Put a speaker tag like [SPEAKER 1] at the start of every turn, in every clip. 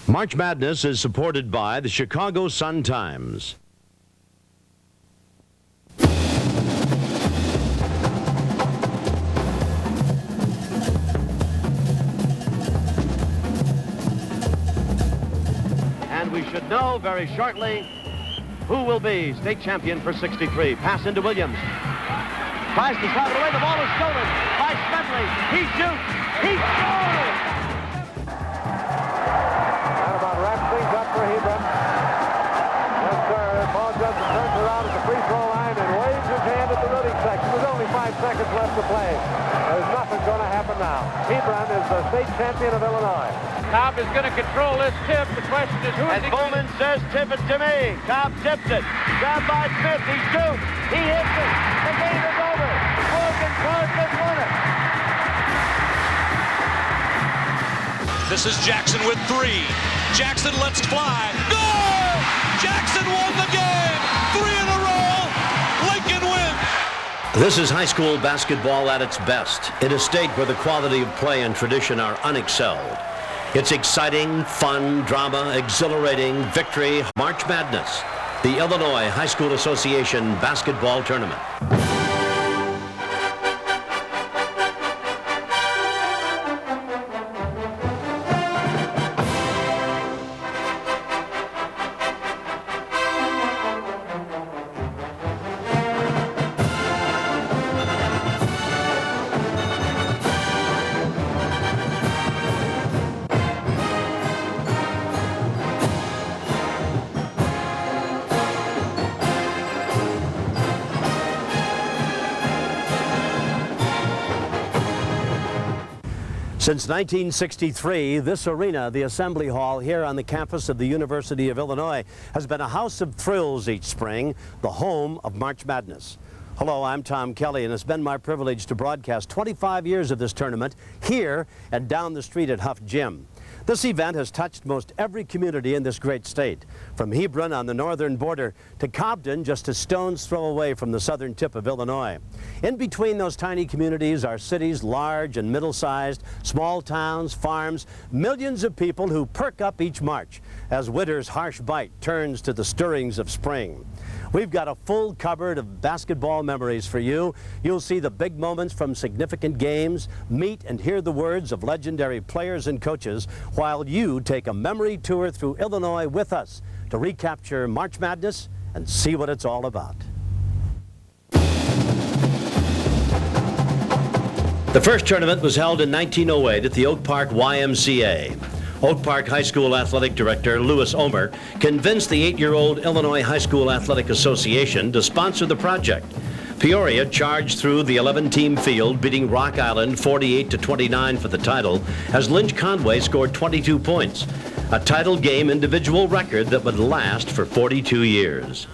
[SPEAKER 1] March Madness is supported by the Chicago Sun-Times. And we should know very shortly who will be state champion for 63. Pass into Williams. Tries to slap it away. The ball is stolen by Smedley. He shoots. He scores!
[SPEAKER 2] That about wraps things up for Hebron. Yes, sir. Paul Judson turns around at the free throw line and waves his hand at the rooting section. There's only 5 seconds left to play. There's nothing going to happen now. Hebron is the state champion of Illinois.
[SPEAKER 3] Cobb is going to control this tip. The question is who is he going to...
[SPEAKER 4] Bowman says, tip it to me. Cobb tips it. Grabbed by Smith. He shoots. He hits it. The game is over. Morgan Clark has won it.
[SPEAKER 5] This is Jackson with 3. Jackson lets fly. Goal! Jackson won the game. 3 in a row. Lincoln wins.
[SPEAKER 1] This is high school basketball at its best, in a state where the quality of play and tradition are unexcelled. It's exciting, fun, drama, exhilarating, victory, March Madness, the Illinois High School Association Basketball Tournament. Since 1963, this arena, the Assembly Hall here on the campus of the University of Illinois, has been a house of thrills each spring, the home of March Madness. Hello, I'm Tom Kelly, and it's been my privilege to broadcast 25 years of this tournament here and down the street at Huff Gym. This event has touched most every community in this great state, from Hebron on the northern border to Cobden, just a stone's throw away from the southern tip of Illinois. In between those tiny communities are cities large and middle-sized, small towns, farms, millions of people who perk up each March as winter's harsh bite turns to the stirrings of spring. We've got a full cupboard of basketball memories for you. You'll see the big moments from significant games, meet and hear the words of legendary players and coaches, while you take a memory tour through Illinois with us to recapture March Madness and see what it's all about. The first tournament was held in 1908 at the Oak Park YMCA. Oak Park High School Athletic Director Louis Omer convinced the 8-year-old Illinois High School Athletic Association to sponsor the project. Peoria charged through the 11-team field, beating Rock Island 48-29 for the title, as Lynch Conway scored 22 points, a title game individual record that would last for 42 years.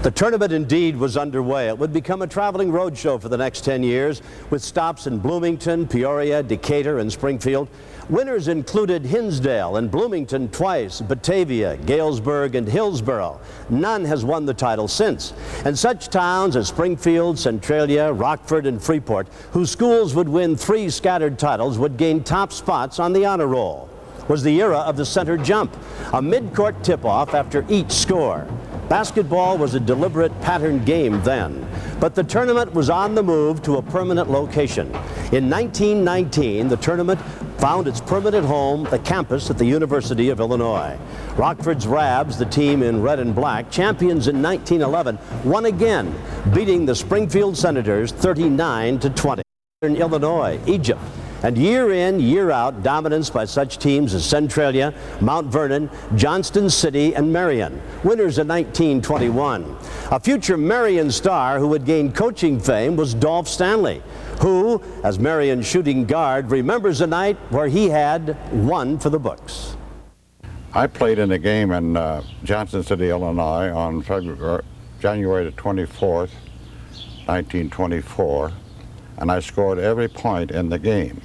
[SPEAKER 1] The tournament indeed was underway. It would become a traveling roadshow for the next 10 years, with stops in Bloomington, Peoria, Decatur, and Springfield. Winners included Hinsdale and Bloomington twice, Batavia, Galesburg, and Hillsborough. None has won the title since. And such towns as Springfield, Centralia, Rockford, and Freeport, whose schools would win 3 scattered titles, would gain top spots on the honor roll. Was the era of the center jump, a mid-court tip-off after each score. Basketball was a deliberate patterned game then, but the tournament was on the move to a permanent location. In 1919, the tournament found its permanent home, the campus at the University of Illinois. Rockford's Rabs, the team in red and black, champions in 1911, won again, beating the Springfield Senators 39-20. In Illinois, Egypt, and year in, year out, dominance by such teams as Centralia, Mount Vernon, Johnston City, and Marion, winners in 1921. A future Marion star who would gain coaching fame was Dolph Stanley, who, as Marion's shooting guard, remembers a night where he had one for the books.
[SPEAKER 6] I played in a game in Johnston City, Illinois on January the 24th, 1924. And I scored every point in the game.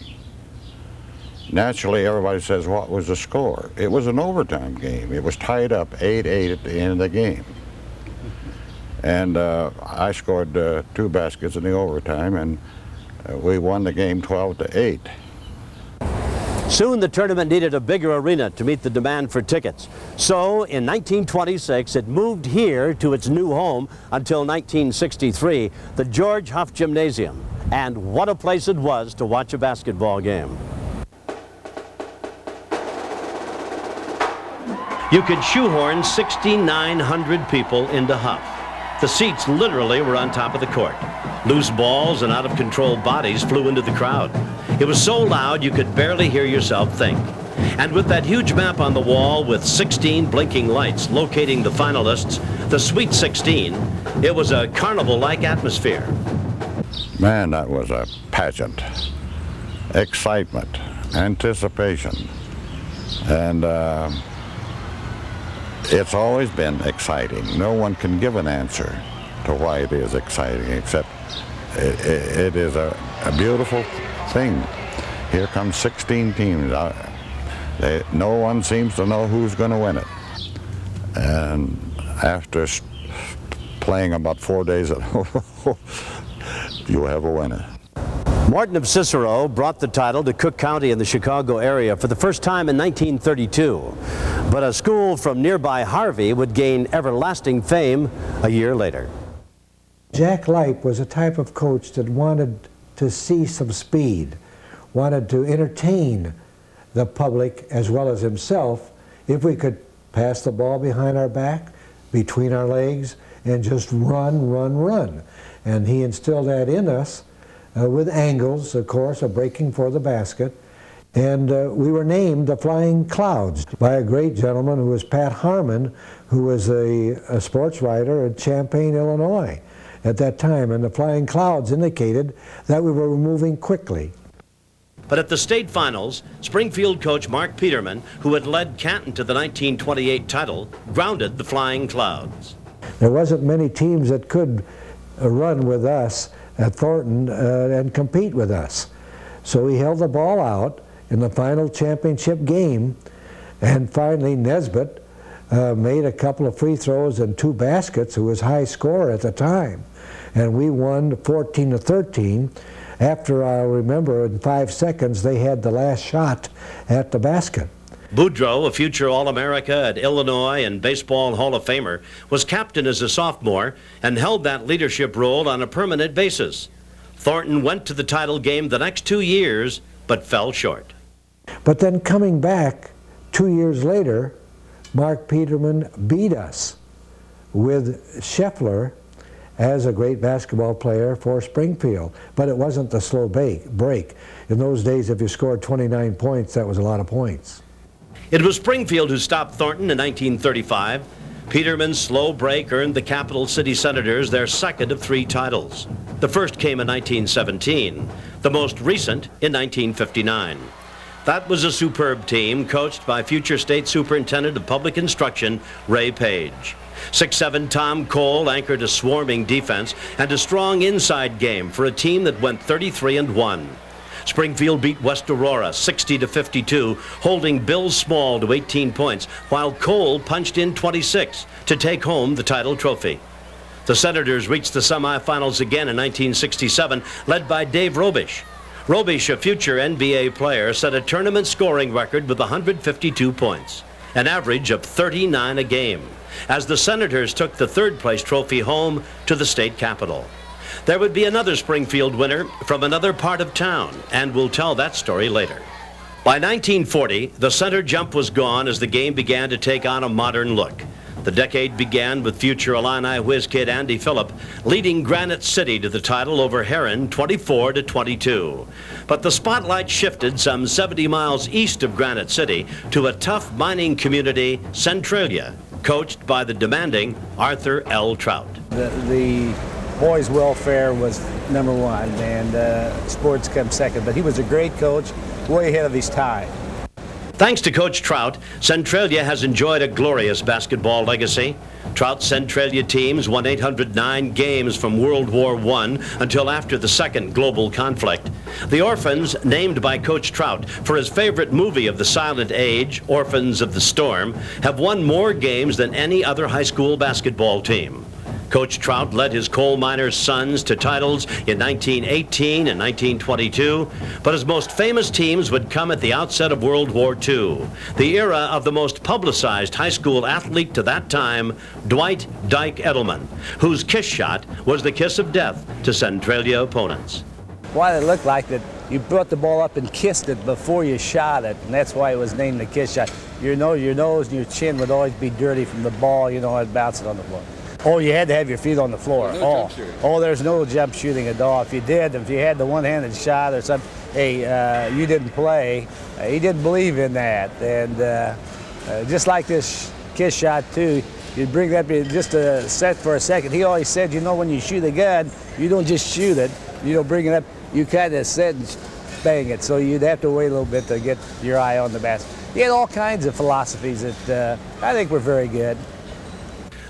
[SPEAKER 6] Naturally, everybody says, what was the score? It was an overtime game. It was tied up 8-8 at the end of the game. And I scored 2 baskets in the overtime, and we won the game 12-8.
[SPEAKER 1] Soon the tournament needed a bigger arena to meet the demand for tickets. So in 1926, it moved here to its new home until 1963, the George Huff Gymnasium. And what a place it was to watch a basketball game. You could shoehorn 6,900 people into Huff. The seats literally were on top of the court. Loose balls and out-of-control bodies flew into the crowd. It was so loud you could barely hear yourself think. And with that huge map on the wall with 16 blinking lights locating the finalists, the Sweet 16, it was a carnival-like atmosphere.
[SPEAKER 6] Man, that was a pageant. Excitement, anticipation, and it's always been exciting. No one can give an answer to why it is exciting, except it is a beautiful thing. Here come 16 teams. No one seems to know who's going to win it. And after playing about 4 days, you have a winner.
[SPEAKER 1] Morton of Cicero brought the title to Cook County in the Chicago area for the first time in 1932. But a school from nearby Harvey would gain everlasting fame a year later.
[SPEAKER 7] Jack Leip was a type of coach that wanted to see some speed, wanted to entertain the public as well as himself if we could pass the ball behind our back, between our legs, and just run, run, run. And he instilled that in us with angles, of course, of breaking for the basket. And we were named the Flying Clouds by a great gentleman who was Pat Harmon, who was a sports writer in Champaign, Illinois at that time. And the Flying Clouds indicated that we were moving quickly.
[SPEAKER 1] But at the state finals, Springfield coach Mark Peterman, who had led Canton to the 1928 title, grounded the Flying Clouds.
[SPEAKER 7] There wasn't many teams that could run with us at Thornton and compete with us. So he held the ball out in the final championship game, and finally Nesbitt made a couple of free throws and 2 baskets, who was high scorer at the time. And we won 14-13. After, I remember, in 5 seconds, they had the last shot at the basket.
[SPEAKER 1] Boudreaux, a future All-America at Illinois and Baseball Hall of Famer, was captain as a sophomore and held that leadership role on a permanent basis. Thornton went to the title game the next 2 years, but fell short.
[SPEAKER 7] But then coming back 2 years later, Mark Peterman beat us with Scheffler as a great basketball player for Springfield. But it wasn't the slow break. In those days, if you scored 29 points, that was a lot of points.
[SPEAKER 1] It was Springfield who stopped Thornton in 1935. Peterman's slow break earned the Capital City Senators their second of 3 titles. The first came in 1917, the most recent in 1959. That was a superb team coached by future State Superintendent of Public Instruction, Ray Page. 6'7" Tom Cole anchored a swarming defense and a strong inside game for a team that went 33-1. Springfield beat West Aurora 60-52, holding Bill Small to 18 points, while Cole punched in 26 to take home the title trophy. The Senators reached the semifinals again in 1967, led by Dave Robish. Robish, a future NBA player, set a tournament scoring record with 152 points, an average of 39 a game, as the Senators took the third-place trophy home to the state capitol. There would be another Springfield winner from another part of town, and we'll tell that story later. By 1940, the center jump was gone as the game began to take on a modern look. The decade began with future Illini whiz kid Andy Phillip leading Granite City to the title over Heron 24-22. But the spotlight shifted some 70 miles east of Granite City to a tough mining community, Centralia, coached by the demanding Arthur L. Trout.
[SPEAKER 8] The boys' welfare was number one, and sports come second. But he was a great coach, way ahead of his time.
[SPEAKER 1] Thanks to Coach Trout, Centralia has enjoyed a glorious basketball legacy. Trout's Centralia teams won 809 games from World War I until after the second global conflict. The Orphans, named by Coach Trout for his favorite movie of the silent age, Orphans of the Storm, have won more games than any other high school basketball team. Coach Trout led his coal miners' sons to titles in 1918 and 1922, but his most famous teams would come at the outset of World War II, the era of the most publicized high school athlete to that time, Dwight Dyke Edelman, whose kiss shot was the kiss of death to Centralia opponents.
[SPEAKER 8] Why it looked like that you brought the ball up and kissed it before you shot it, and that's why it was named the kiss shot. Your nose and your chin would always be dirty from the ball, you know, it bouncing on the floor. Oh, you had to have your feet on the floor. There's no jump shooting at all. If you had the one-handed shot or something, hey, you didn't play. He didn't believe in that. And just like this kiss shot, too, you'd bring that just a set for a second. He always said, you know, when you shoot a gun, you don't just shoot it. You don't bring it up. You kind of set and bang it. So you'd have to wait a little bit to get your eye on the basket. He had all kinds of philosophies that I think were very good.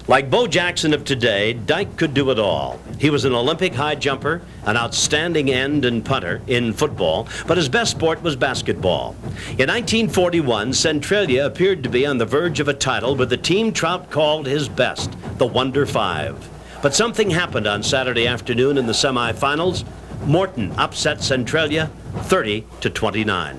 [SPEAKER 1] Like Bo Jackson of today, Dyke could do it all. He was an Olympic high jumper, an outstanding end and punter in football, but his best sport was basketball. In 1941, Centralia appeared to be on the verge of a title with the team Trout called his best, the Wonder Five. But something happened on Saturday afternoon in the semifinals. Morton upset Centralia 30-29.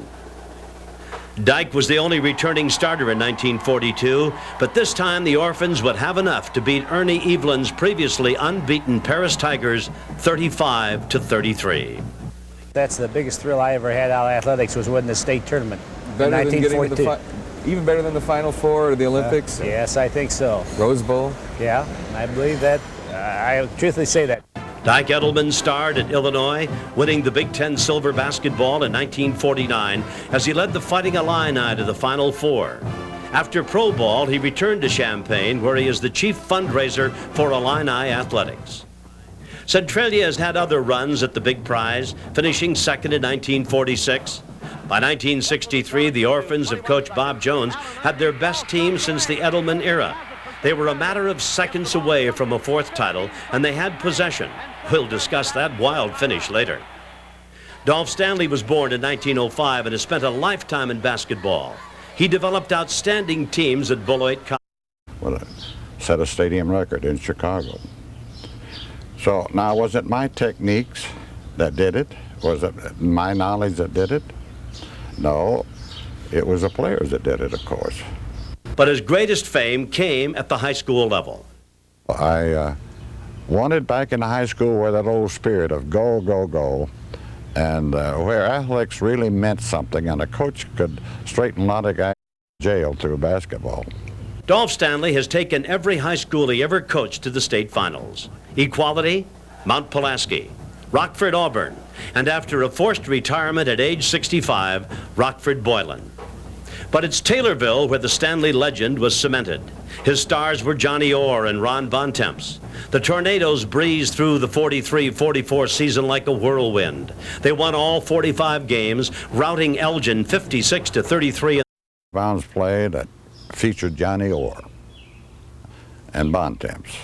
[SPEAKER 1] Dyke was the only returning starter in 1942, but this time the Orphans would have enough to beat Ernie Evelyn's previously unbeaten Paris Tigers 35-33.
[SPEAKER 8] That's the biggest thrill I ever had out of athletics, was winning the state tournament in
[SPEAKER 9] Better than
[SPEAKER 8] 1942.
[SPEAKER 9] Even better than the Final Four or the Olympics?
[SPEAKER 8] Yes, I think so.
[SPEAKER 9] Rose Bowl?
[SPEAKER 8] Yeah, I believe that. I truthfully say that.
[SPEAKER 1] Dyke Edelman starred at Illinois, winning the Big Ten silver basketball in 1949 as he led the Fighting Illini to the Final Four. After pro ball, he returned to Champaign, where he is the chief fundraiser for Illini athletics. Centralia has had other runs at the big prize, finishing second in 1946. By 1963, the Orphans of Coach Bob Jones had their best team since the Edelman era. They were a matter of seconds away from a fourth title, and they had possession. We'll discuss that wild finish later. Dolph Stanley was born in 1905 and has spent a lifetime in basketball. He developed outstanding teams at Beloit College.
[SPEAKER 6] Well, it set a stadium record in Chicago. So now, was it my techniques that did it? Was it my knowledge that did it? No, it was the players that did it, of course.
[SPEAKER 1] But his greatest fame came at the high school level.
[SPEAKER 6] I wanted back in high school where that old spirit of go, go, go, and where athletics really meant something, and a coach could straighten a lot of guys in jail through basketball.
[SPEAKER 1] Dolph Stanley has taken every high school he ever coached to the state finals. Equality, Mount Pulaski, Rockford Auburn, and after a forced retirement at age 65, Rockford Boylan. But it's Taylorville where the Stanley legend was cemented. His stars were Johnny Orr and Ron Bontemps. The Tornadoes breezed through the 43-44 season like a whirlwind. They won all 45 games, routing Elgin 56-33.
[SPEAKER 6] Bounds play that featured Johnny Orr and Bontemps.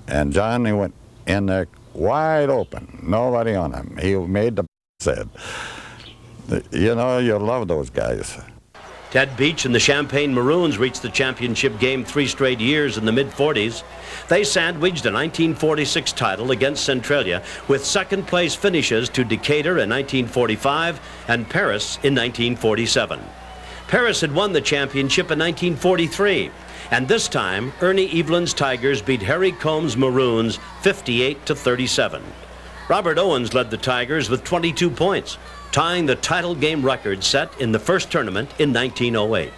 [SPEAKER 6] And Johnny went in there wide open, nobody on him. He made the said, you know, you love those guys.
[SPEAKER 1] Ted Beach and the Champaign Maroons reached the championship game 3 straight years in the mid-40s. They sandwiched a 1946 title against Centralia with second-place finishes to Decatur in 1945 and Paris in 1947. Paris had won the championship in 1943, and this time Ernie Evelyn's Tigers beat Harry Combs' Maroons 58-37. Robert Owens led the Tigers with 22 points, tying the title game record set in the first tournament in 1908.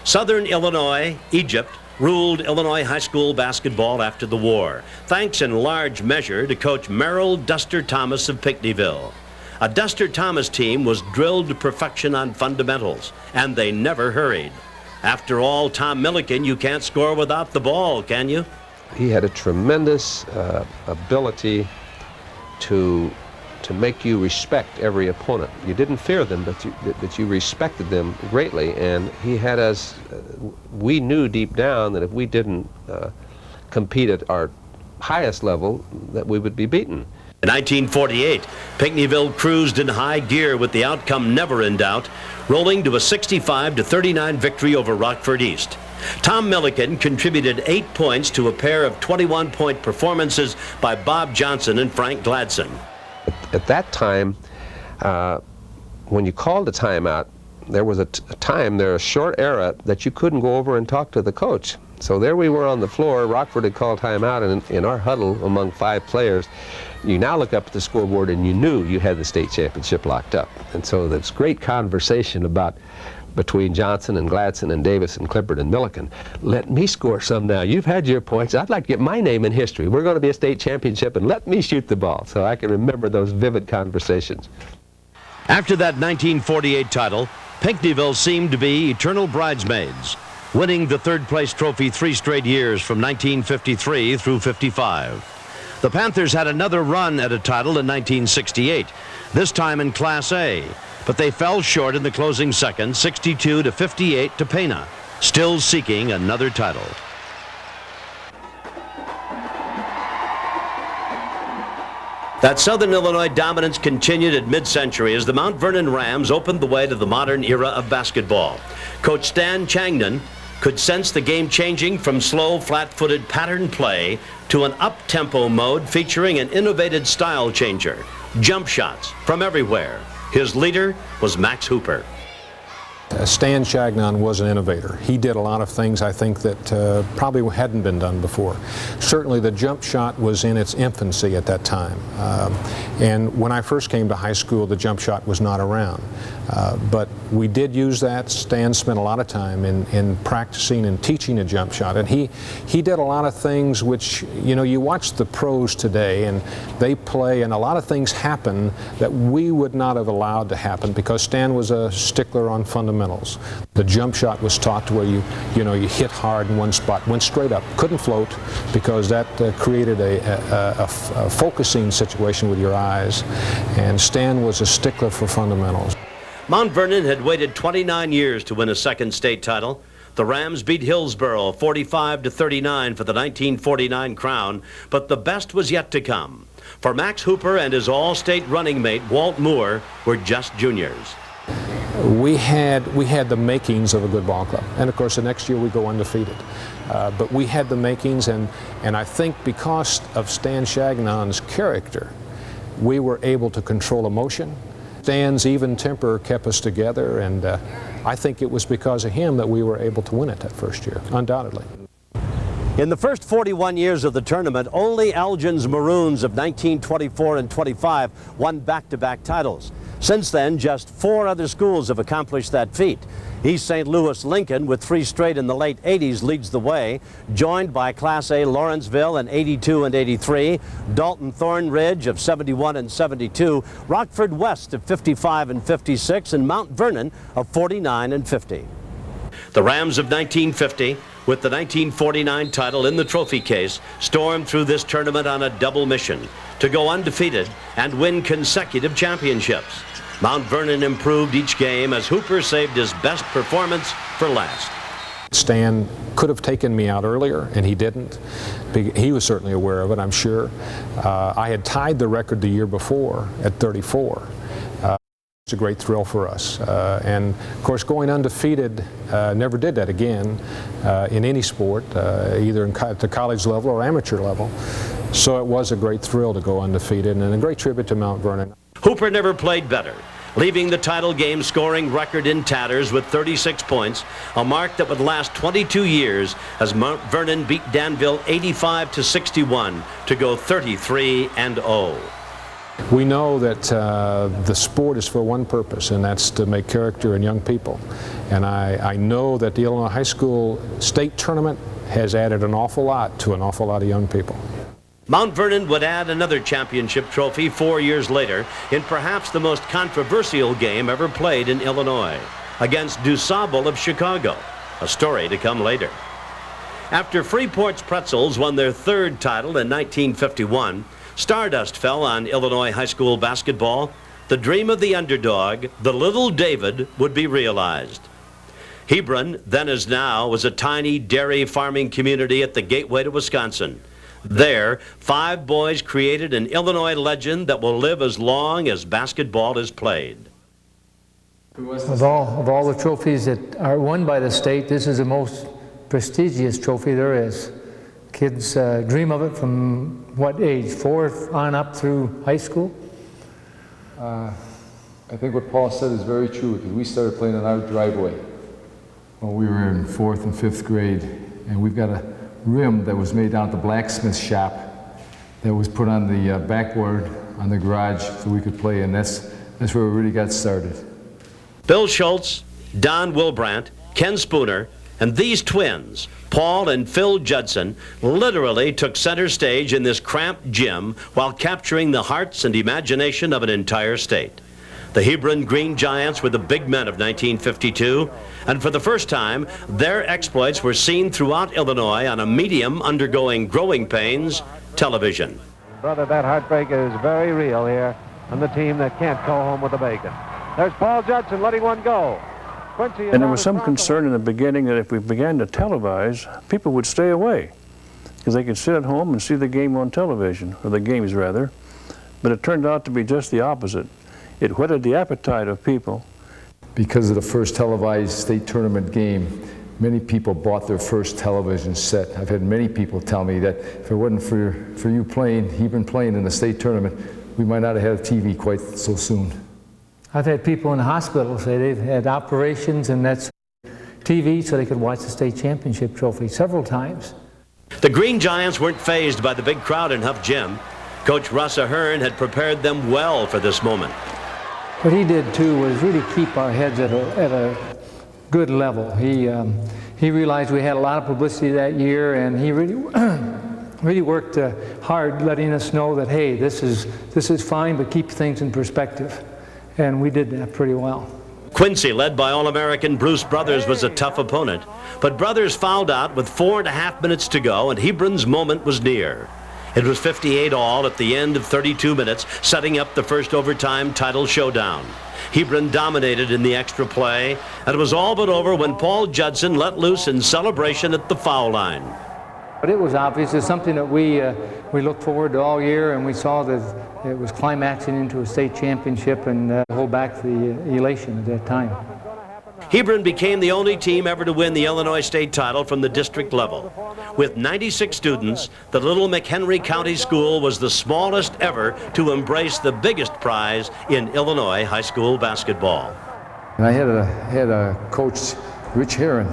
[SPEAKER 1] Southern Illinois, Egypt, ruled Illinois high school basketball after the war, thanks in large measure to Coach Merrill Duster Thomas of Pinckneyville. A Duster Thomas team was drilled to perfection on fundamentals, and they never hurried. After all, Tom Milliken, you can't score without the ball, can you?
[SPEAKER 10] He had a tremendous ability to make you respect every opponent. You didn't fear them, but you respected them greatly. And he had us, we knew deep down that if we didn't compete at our highest level, that we would be beaten.
[SPEAKER 1] In 1948, Pinckneyville cruised in high gear with the outcome never in doubt, rolling to a 65-39 victory over Rockford East. Tom Milliken contributed 8 points to a pair of 21-point performances by Bob Johnson and Frank Gladson.
[SPEAKER 10] At that time, when you called a timeout, there was a short era that you couldn't go over and talk to the coach. So there we were on the floor. Rockford had called timeout, and in our huddle among 5 players, you now look up at the scoreboard and you knew you had the state championship locked up. And so this great conversation between Johnson and Gladson and Davis and Clifford and Milliken. Let me score some now. You've had your points. I'd like to get my name in history. We're going to be a state championship, and let me shoot the ball. So I can remember those vivid conversations.
[SPEAKER 1] After that 1948 title, Pinckneyville seemed to be eternal bridesmaids, winning the third-place trophy 3 straight years from 1953 through 55. The Panthers had another run at a title in 1968, this time in Class A, but they fell short in the closing second, 62-58 to Pana, still seeking another title. That Southern Illinois dominance continued at mid-century as the Mount Vernon Rams opened the way to the modern era of basketball. Coach Stan Changnan could sense the game changing from slow, flat-footed pattern play to an up-tempo mode featuring an innovative style changer, jump shots from everywhere. His leader was Max Hooper.
[SPEAKER 11] Stan Chagnon was an innovator. He did a lot of things, I think, that probably hadn't been done before. Certainly the jump shot was in its infancy at that time. And when I first came to high school, the jump shot was not around. But we did use that. Stan spent a lot of time in practicing and teaching a jump shot. And he did a lot of things which, you know, you watch the pros today and they play and a lot of things happen that we would not have allowed to happen because Stan was a stickler on fundamentals. The jump shot was taught to where you hit hard in one spot, went straight up, couldn't float because that created a focusing situation with your eyes. And Stan was a stickler for fundamentals.
[SPEAKER 1] Mount Vernon had waited 29 years to win a second state title. The Rams beat Hillsboro 45-39 for the 1949 crown, but the best was yet to come. For Max Hooper and his all-state running mate, Walt Moore, were just juniors.
[SPEAKER 11] We had the makings of a good ball club, and of course the next year we go undefeated. But we had the makings, and I think because of Stan Chagnon's character, we were able to control emotion. Stan's even temper kept us together, and I think it was because of him that we were able to win it that first year, undoubtedly.
[SPEAKER 1] In the first 41 years of the tournament, only Elgin's Maroons of 1924 and 25 won back-to-back titles. Since then, just 4 other schools have accomplished that feat. East St. Louis Lincoln, with 3 straight in the late 80s, leads the way, joined by Class A Lawrenceville in 82 and 83, Dalton Thornridge of 71 and 72, Rockford West of 55 and 56, and Mount Vernon of 49 and 50. The Rams of 1950, with the 1949 title in the trophy case, stormed through this tournament on a double mission to go undefeated and win consecutive championships. Mount Vernon improved each game as Hooper saved his best performance for last.
[SPEAKER 11] Stan could have taken me out earlier, and he didn't. He was certainly aware of it, I'm sure. I had tied the record the year before at 34. It's a great thrill for us. And of course, going undefeated, never did that again in any sport, either at the college level or amateur level. So it was a great thrill to go undefeated and a great tribute to Mount Vernon.
[SPEAKER 1] Hooper never played better, leaving the title game scoring record in tatters with 36 points, a mark that would last 22 years as Mount Vernon beat Danville 85-61 to go 33-0.
[SPEAKER 11] We know that the sport is for one purpose, and that's to make character in young people. And I know that the Illinois High School State Tournament has added an awful lot to an awful lot of young people.
[SPEAKER 1] Mount Vernon would add another championship trophy 4 years later in perhaps the most controversial game ever played in Illinois, against DuSable of Chicago, a story to come later. After Freeport's Pretzels won their 3rd title in 1951, stardust fell on Illinois high school basketball. The dream of the underdog, the little David, would be realized. Hebron, then as now, was a tiny dairy farming community at the gateway to Wisconsin. There, 5 boys created an Illinois legend that will live as long as basketball is played.
[SPEAKER 12] Of all the trophies that are won by the state, this is the most prestigious trophy there is. Kids dream of it from what age? 4 on up through high school?
[SPEAKER 9] I think what Paul said is very true, because we started playing in our driveway when we were in 4th and 5th grade, and we've got a rim that was made down at the blacksmith shop that was put on the backboard on the garage so we could play, and that's where we really got started.
[SPEAKER 1] Bill Schultz, Don Wilbrandt, Ken Spooner, and these twins, Paul and Phil Judson, literally took center stage in this cramped gym while capturing the hearts and imagination of an entire state. The Hebron Green Giants were the big men of 1952, and for the first time, their exploits were seen throughout Illinois on a medium undergoing growing pains, television.
[SPEAKER 2] Brother, that heartbreak is very real here on the team that can't go home with the bacon. There's Paul Judson letting one go. Quincy,
[SPEAKER 13] and there was some concern in the beginning that if we began to televise, people would stay away because they could sit at home and see the game on television, or the games rather. But it turned out to be just the opposite. It whetted the appetite of people.
[SPEAKER 9] Because of the first televised state tournament game, many people bought their first television set. I've had many people tell me that if it wasn't for you playing, Hebron playing in the state tournament, we might not have had a TV quite so soon.
[SPEAKER 12] I've had people in the hospital say they've had operations and that's TV so they could watch the state championship trophy several times.
[SPEAKER 1] The Green Giants weren't fazed by the big crowd in Huff Gym. Coach Russ Ahern had prepared them well for this moment.
[SPEAKER 12] What he did too was really keep our heads at a good level. He realized we had a lot of publicity that year, and he really worked hard letting us know that, hey, this is fine, but keep things in perspective. And we did that pretty well.
[SPEAKER 1] Quincy, led by All-American Bruce Brothers, was a tough opponent, but Brothers fouled out with 4.5 minutes to go, and Hebron's moment was near. It was 58-all at the end of 32 minutes, setting up the first overtime title showdown. Hebron dominated in the extra play, and it was all but over when Paul Judson let loose in celebration at the foul line.
[SPEAKER 12] But it was obvious. It's something that we looked forward to all year, and we saw that it was climaxing into a state championship, and hold back the elation at that time.
[SPEAKER 1] Hebron became the only team ever to win the Illinois state title from the district level. With 96 students, the little McHenry County School was the smallest ever to embrace the biggest prize in Illinois high school basketball.
[SPEAKER 9] And I had a coach, Rich Heron,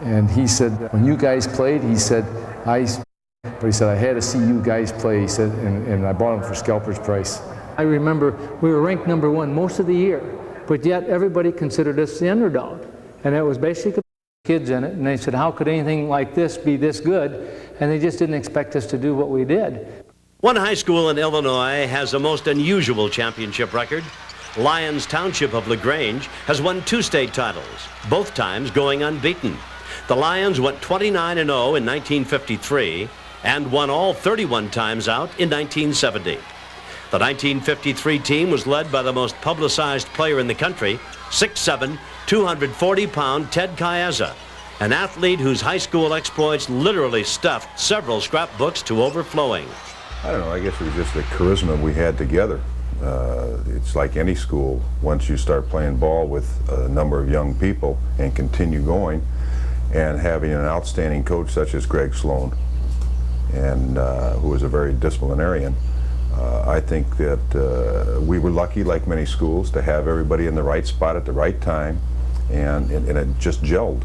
[SPEAKER 9] and he said, when you guys played, he said, I had to see you guys play, he said, and I bought them for scalper's price.
[SPEAKER 12] I remember we were ranked #1 most of the year, but yet everybody considered us the underdog. And it was basically kids in it, and they said, how could anything like this be this good? And they just didn't expect us to do what we did.
[SPEAKER 1] One high school in Illinois has a most unusual championship record. Lyons Township of LaGrange has won 2 state titles, both times going unbeaten. The Lions went 29-0 in 1953 and won all 31 times out in 1970. The 1953 team was led by the most publicized player in the country, 6'7", 240-pound Ted Chiazza, an athlete whose high school exploits literally stuffed several scrapbooks to overflowing.
[SPEAKER 14] I don't know, I guess it was just the charisma we had together. It's like any school, once you start playing ball with a number of young people and continue going, and having an outstanding coach such as Greg Sloan, and who was a very disciplinarian, I think that we were lucky, like many schools, to have everybody in the right spot at the right time, and it just gelled.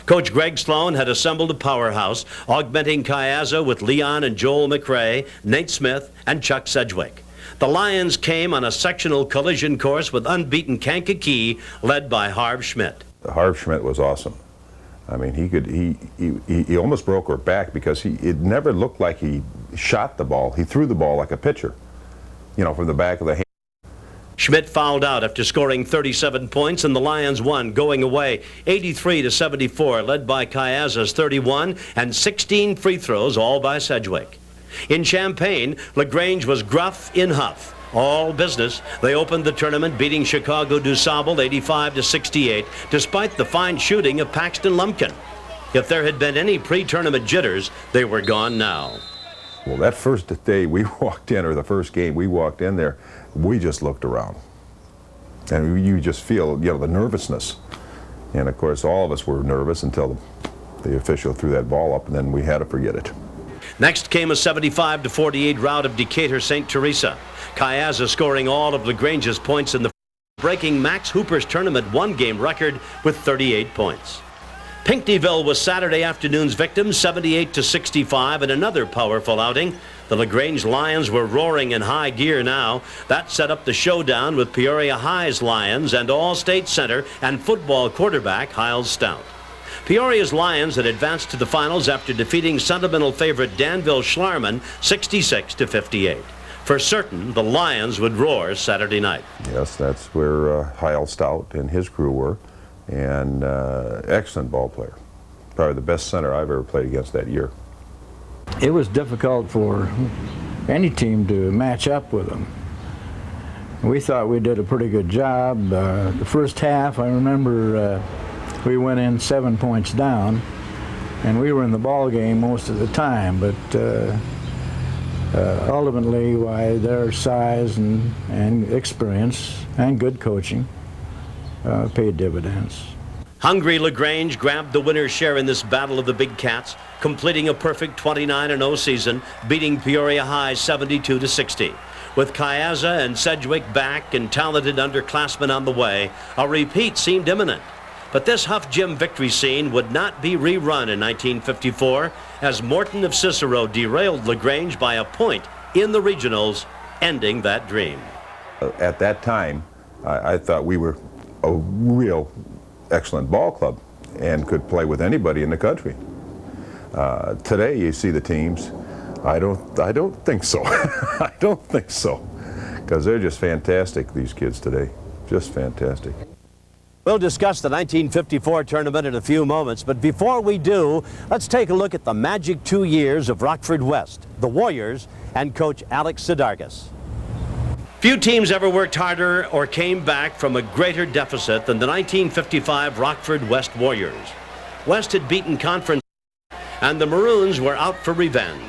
[SPEAKER 1] Coach Greg Sloan had assembled a powerhouse, augmenting Chiazza with Leon and Joel McRae, Nate Smith, and Chuck Sedgwick. The Lions came on a sectional collision course with unbeaten Kankakee, led by Harv Schmidt.
[SPEAKER 14] Harv Schmidt was awesome. I mean, he almost broke her back because it never looked like he shot the ball. He threw the ball like a pitcher, you know, from the back of the hand.
[SPEAKER 1] Schmidt fouled out after scoring 37 points, and the Lions won, going away 83-74, led by Chiazza's 31 and 16 free throws, all by Sedgwick. In Champaign, LaGrange was gruff in Huff. All business. They opened the tournament beating Chicago DuSable 85-68, despite the fine shooting of Paxton Lumpkin. If there had been any pre-tournament jitters, they were gone now.
[SPEAKER 14] Well, that first day we walked in, or the first game we walked in there, we just looked around. And you just feel, you know, the nervousness. And of course, all of us were nervous until the official threw that ball up, and then we had to forget it.
[SPEAKER 1] Next came a 75-48 rout of Decatur St. Teresa. IHSA scoring all of LaGrange's points in the breaking Max Hooper's tournament one-game record with 38 points. Pinckneyville was Saturday afternoon's victim, 78-65, in another powerful outing. The LaGrange Lions were roaring in high gear now. That set up the showdown with Peoria High's Lions and All-State center and football quarterback Hiles Stout. Peoria's Lions had advanced to the finals after defeating sentimental favorite Danville Schlarman 66-58. For certain, the Lions would roar Saturday night.
[SPEAKER 14] Yes, that's where Hiles Stout and his crew were, and excellent ball player. Probably the best center I've ever played against that year.
[SPEAKER 15] It was difficult for any team to match up with them. We thought we did a pretty good job. The first half, I remember we went in 7 points down, and we were in the ball game most of the time, but ultimately, why their size and experience and good coaching paid dividends.
[SPEAKER 1] Hungry LaGrange grabbed the winner's share in this battle of the Big Cats, completing a perfect 29-0 season, beating Peoria High 72-60. With IHSA and Sedgwick back and talented underclassmen on the way, a repeat seemed imminent. But this Huff Gym victory scene would not be rerun in 1954 as Morton of Cicero derailed LaGrange by a point in the regionals, ending that dream.
[SPEAKER 14] At that time, I thought we were a real excellent ball club and could play with anybody in the country. Today, you see the teams. I don't think so. I don't think so, because they're just fantastic. These kids today, just fantastic.
[SPEAKER 1] We'll discuss the 1954 tournament in a few moments, but before we do, let's take a look at the magic 2 years of Rockford West, the Warriors, and Coach Alex Sidargas. Few teams ever worked harder or came back from a greater deficit than the 1955 Rockford West Warriors. West had beaten conference, and the Maroons were out for revenge.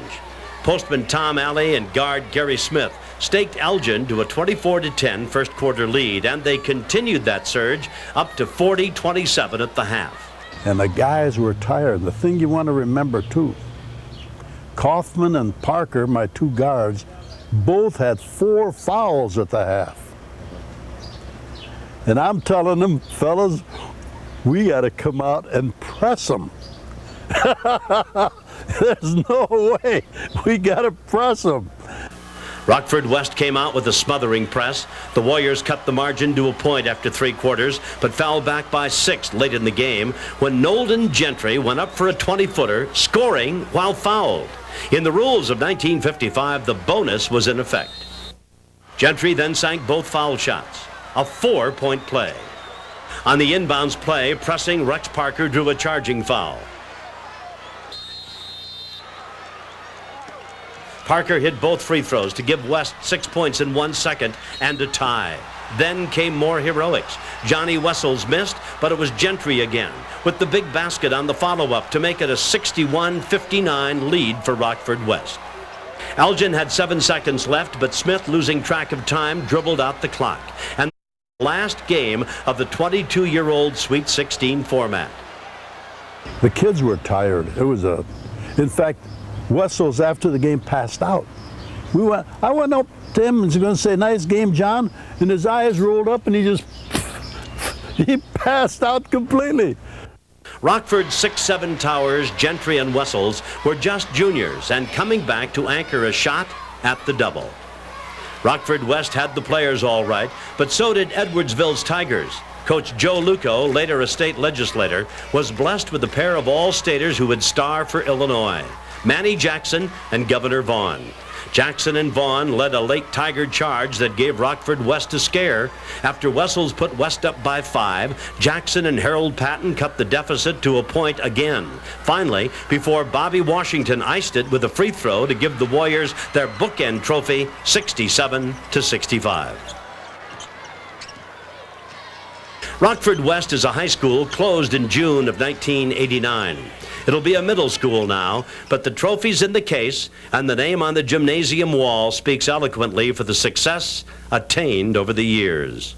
[SPEAKER 1] Postman Tom Alley and guard Gary Smith staked Elgin to a 24-10 first quarter lead, and they continued that surge up to 40-27 at the half.
[SPEAKER 16] And the guys were tired. The thing you want to remember too, Kaufman and Parker, my two guards, both had 4 fouls at the half. And I'm telling them, fellas, we got to come out and press them. There's no way. We got to press them.
[SPEAKER 1] Rockford West came out with a smothering press. The Warriors cut the margin to a point after 3 quarters, but fell back by 6 late in the game when Nolden Gentry went up for a 20-footer, scoring while fouled. In the rules of 1955, the bonus was in effect. Gentry then sank both foul shots, a 4-point play. On the inbounds play, pressing Rex Parker drew a charging foul. Parker hit both free throws to give West 6 points in 1 second and a tie. Then came more heroics. Johnny Wessels missed, but it was Gentry again with the big basket on the follow-up to make it a 61-59 lead for Rockford West. Elgin had 7 seconds left, but Smith, losing track of time, dribbled out the clock. And the last game of the 22-year-old Sweet 16 format.
[SPEAKER 16] The kids were tired. It was in fact, Wessels after the game passed out. I went up to him and was going to say, "Nice game, John," and his eyes rolled up and he passed out completely.
[SPEAKER 1] Rockford's 6'7" towers, Gentry and Wessels, were just juniors and coming back to anchor a shot at the double. Rockford West had the players all right, but so did Edwardsville's Tigers. Coach Joe Luco, later a state legislator, was blessed with a pair of all-staters who would star for Illinois, Manny Jackson and Governor Vaughn. Jackson and Vaughn led a late Tiger charge that gave Rockford West a scare. After Wessels put West up by 5, Jackson and Harold Patton cut the deficit to a point again. Finally, before Bobby Washington iced it with a free throw to give the Warriors their bookend trophy, 67-65. Rockford West is a high school closed in June of 1989. It'll be a middle school now, but the trophy's in the case, and the name on the gymnasium wall speaks eloquently for the success attained over the years.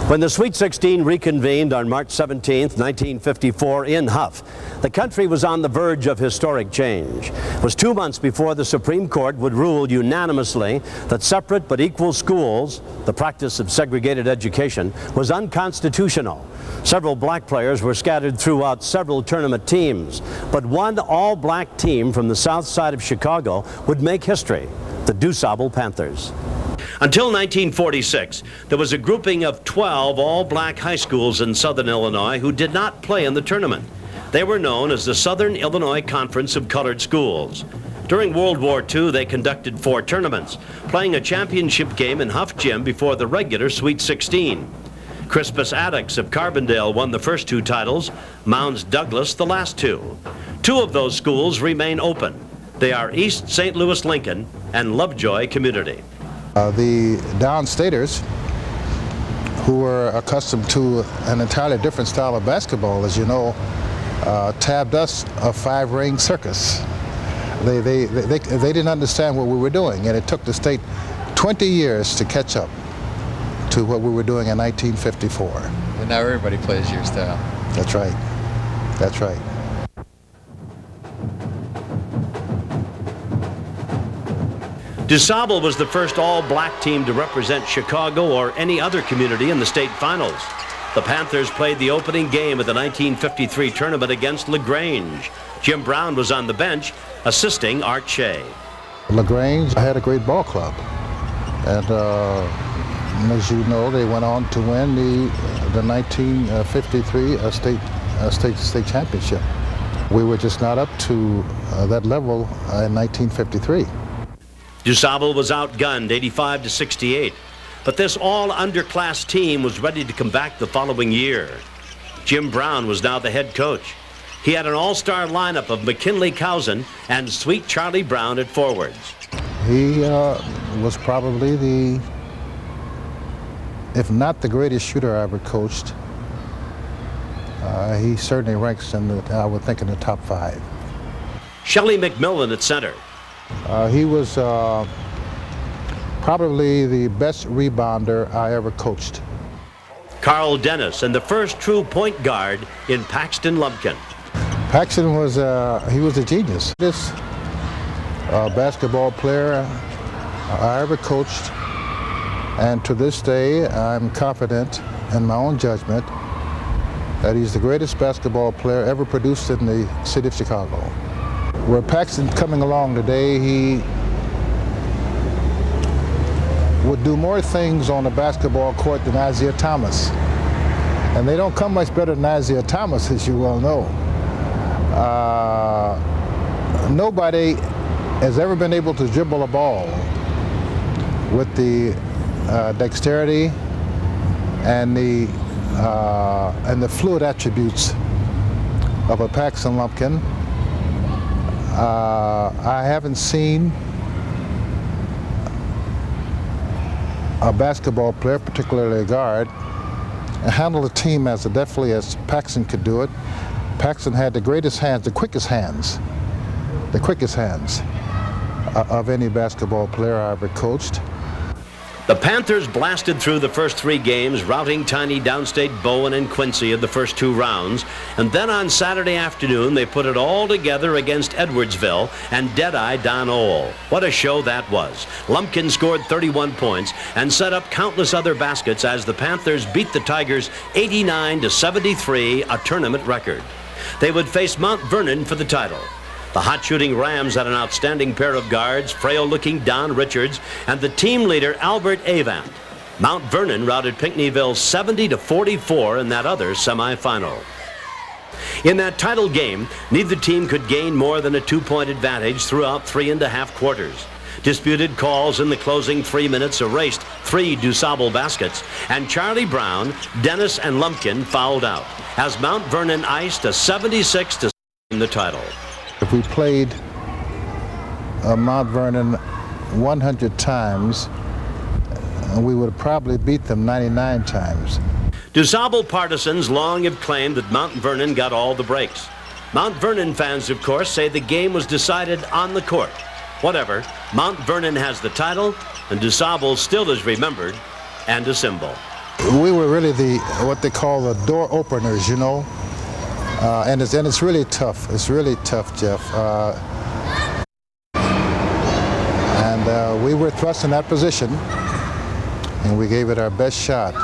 [SPEAKER 1] When the Sweet 16 reconvened on March 17, 1954 in Huff, the country was on the verge of historic change. It was 2 months before the Supreme Court would rule unanimously that separate but equal schools, the practice of segregated education, was unconstitutional. Several black players were scattered throughout several tournament teams, but one all-black team from the south side of Chicago would make history, the DuSable Panthers. Until 1946, there was a grouping of 12 all-black high schools in southern Illinois who did not play in the tournament. They were known as the Southern Illinois Conference of Colored Schools. During World War II, they conducted 4 tournaments, playing a championship game in Huff Gym before the regular Sweet 16. Crispus Attucks of Carbondale won the first 2 titles, Mounds Douglas the last 2. 2 of those schools remain open. They are East St. Louis Lincoln and Lovejoy Community.
[SPEAKER 17] The downstaters, who were accustomed to an entirely different style of basketball, as you know, tabbed us a 5-ring circus. They didn't understand what we were doing, and it took the state 20 years to catch up to what we were doing in 1954.
[SPEAKER 18] And now everybody plays your style.
[SPEAKER 17] That's right. That's right.
[SPEAKER 1] DuSable was the first all-black team to represent Chicago or any other community in the state finals. The Panthers played the opening game of the 1953 tournament against LaGrange. Jim Brown was on the bench, assisting Art Shea.
[SPEAKER 17] LaGrange had a great ball club, and as you know, they went on to win the 1953 state championship. We were just not up to that level in 1953.
[SPEAKER 1] DuSable was outgunned 85-68, but this all-underclass team was ready to come back the following year. Jim Brown was now the head coach. He had an all-star lineup of McKinley Cousin and Sweet Charlie Brown at forwards.
[SPEAKER 17] He was probably the, if not the greatest shooter I ever coached, he certainly ranks in the, I would think, in the top 5.
[SPEAKER 1] Shelley McMillan at center.
[SPEAKER 17] He was probably the best rebounder I ever coached.
[SPEAKER 1] Carl Dennis, and the first true point guard in Paxton Lumpkin.
[SPEAKER 17] Paxton was, he was a genius. This basketball player I ever coached, and to this day I'm confident in my own judgment that he's the greatest basketball player ever produced in the city of Chicago. Where Paxton's coming along today, he would do more things on the basketball court than Isaiah Thomas. And they don't come much better than Isaiah Thomas, as you well know. Nobody has ever been able to dribble a ball with the dexterity and the fluid attributes of a Paxton Lumpkin. I haven't seen a basketball player, particularly a guard, handle a team as deftly as Paxton could do it. Paxton had the greatest hands, the quickest hands of any basketball player I ever coached.
[SPEAKER 1] The Panthers blasted through the first 3 games, routing tiny downstate Bowen and Quincy in the first 2 rounds. And then on Saturday afternoon, they put it all together against Edwardsville and Deadeye Don Ole. What a show that was. Lumpkin scored 31 points and set up countless other baskets as the Panthers beat the Tigers 89-73, a tournament record. They would face Mount Vernon for the title. The hot-shooting Rams had an outstanding pair of guards, frail-looking Don Richards, and the team leader, Albert Avant. Mount Vernon routed Pinckneyville 70-44 in that other semifinal. In that title game, neither team could gain more than a 2-point advantage throughout 3.5 quarters. Disputed calls in the closing 3 minutes erased 3 DuSable baskets, and Charlie Brown, Dennis, and Lumpkin fouled out as Mount Vernon iced a 76-7 in the title.
[SPEAKER 17] If we played Mount Vernon 100 times, we would probably beat them 99 times.
[SPEAKER 1] DuSable partisans long have claimed that Mount Vernon got all the breaks. Mount Vernon fans, of course, say the game was decided on the court. Whatever, Mount Vernon has the title, and DuSable still is remembered and a symbol.
[SPEAKER 17] We were really what they call the door openers, you know. And it's really tough. It's really tough, Jeff. And we were thrust in that position, and we gave it our best shot.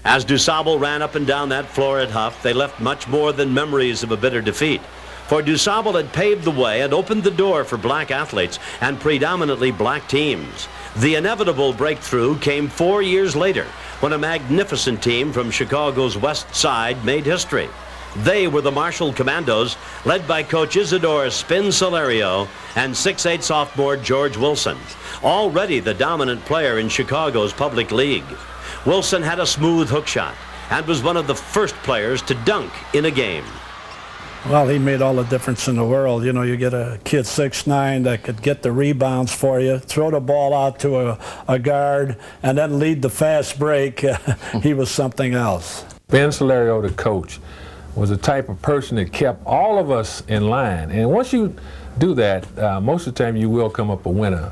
[SPEAKER 1] As DuSable ran up and down that floor at Huff, they left much more than memories of a bitter defeat. For DuSable had paved the way and opened the door for black athletes and predominantly black teams. The inevitable breakthrough came 4 years later when a magnificent team from Chicago's west side made history. They were the Marshall Commandos, led by coach Isidore Spin Solario and 6'8" sophomore George Wilson, already the dominant player in Chicago's public league. Wilson had a smooth hook shot and was one of the first players to dunk in a game.
[SPEAKER 19] Well, he made all the difference in the world. You know, you get a kid 6'9" that could get the rebounds for you, throw the ball out to a guard, and then lead the fast break. He was something else.
[SPEAKER 11] Ben Solario, the coach, was the type of person that kept all of us in line. And once you do that, most of the time you will come up a winner.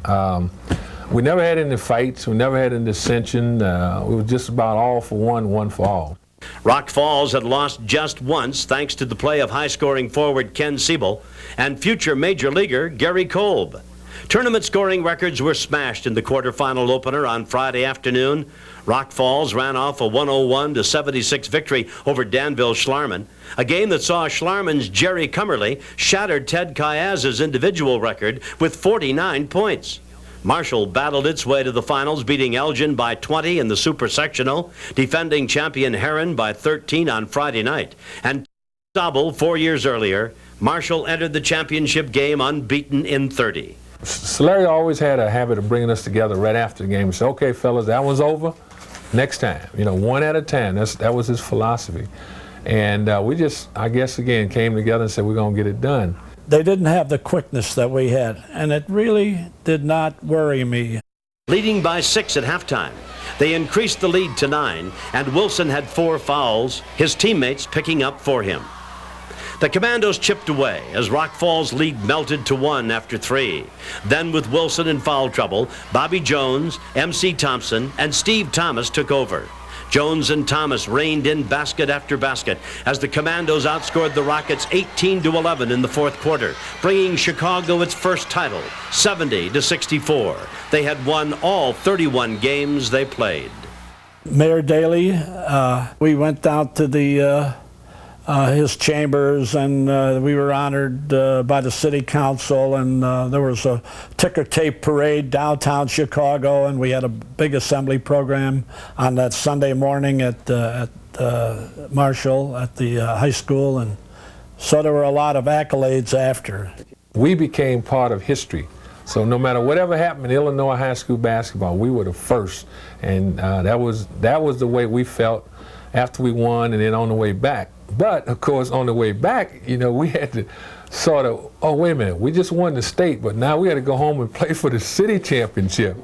[SPEAKER 11] We never had any fights. We never had any dissension. We were just about all for one, one for all.
[SPEAKER 1] Rock Falls had lost just once thanks to the play of high-scoring forward Ken Siebel and future major leaguer Gary Kolb. Tournament scoring records were smashed in the quarterfinal opener on Friday afternoon. Rock Falls ran off a 101-76 victory over Danville Schlarman, a game that saw Schlarman's Jerry Cummerly shatter Ted Kayaz's individual record with 49 points. Marshall battled its way to the finals, beating Elgin by 20 in the Super Sectional, defending champion Heron by 13 on Friday night. And DuSable 4 years earlier, Marshall entered the championship game unbeaten in 30.
[SPEAKER 11] Solario always had a habit of bringing us together right after the game and say, okay, fellas, that one's over. Next time, you know, one at a time. That was his philosophy. And we just, I guess, again, came together and said, we're going to get it done.
[SPEAKER 19] They didn't have the quickness that we had, and it really did not worry me.
[SPEAKER 1] Leading by 6 at halftime, they increased the lead to 9, and Wilson had 4 fouls, his teammates picking up for him. The Commandos chipped away as Rock Falls' lead melted to 1 after 3. Then with Wilson in foul trouble, Bobby Jones, M.C. Thompson, and Steve Thomas took over. Jones and Thomas rained in basket after basket as the Commandos outscored the Rockets 18-11 in the fourth quarter, bringing Chicago its first title, 70-64. They had won all 31 games they played.
[SPEAKER 19] Mayor Daley, we went down to his chambers, and we were honored by the city council, and there was a ticker tape parade downtown Chicago, and we had a big assembly program on that Sunday morning at Marshall at the high school, and so there were a lot of accolades after.
[SPEAKER 11] We became part of history. So no matter whatever happened in Illinois high school basketball, we were the first, and that was the way we felt after we won and then on the way back. But, of course, on the way back, you know, we had to sort of, oh, wait a minute, we just won the state, but now we had to go home and play for the city championship.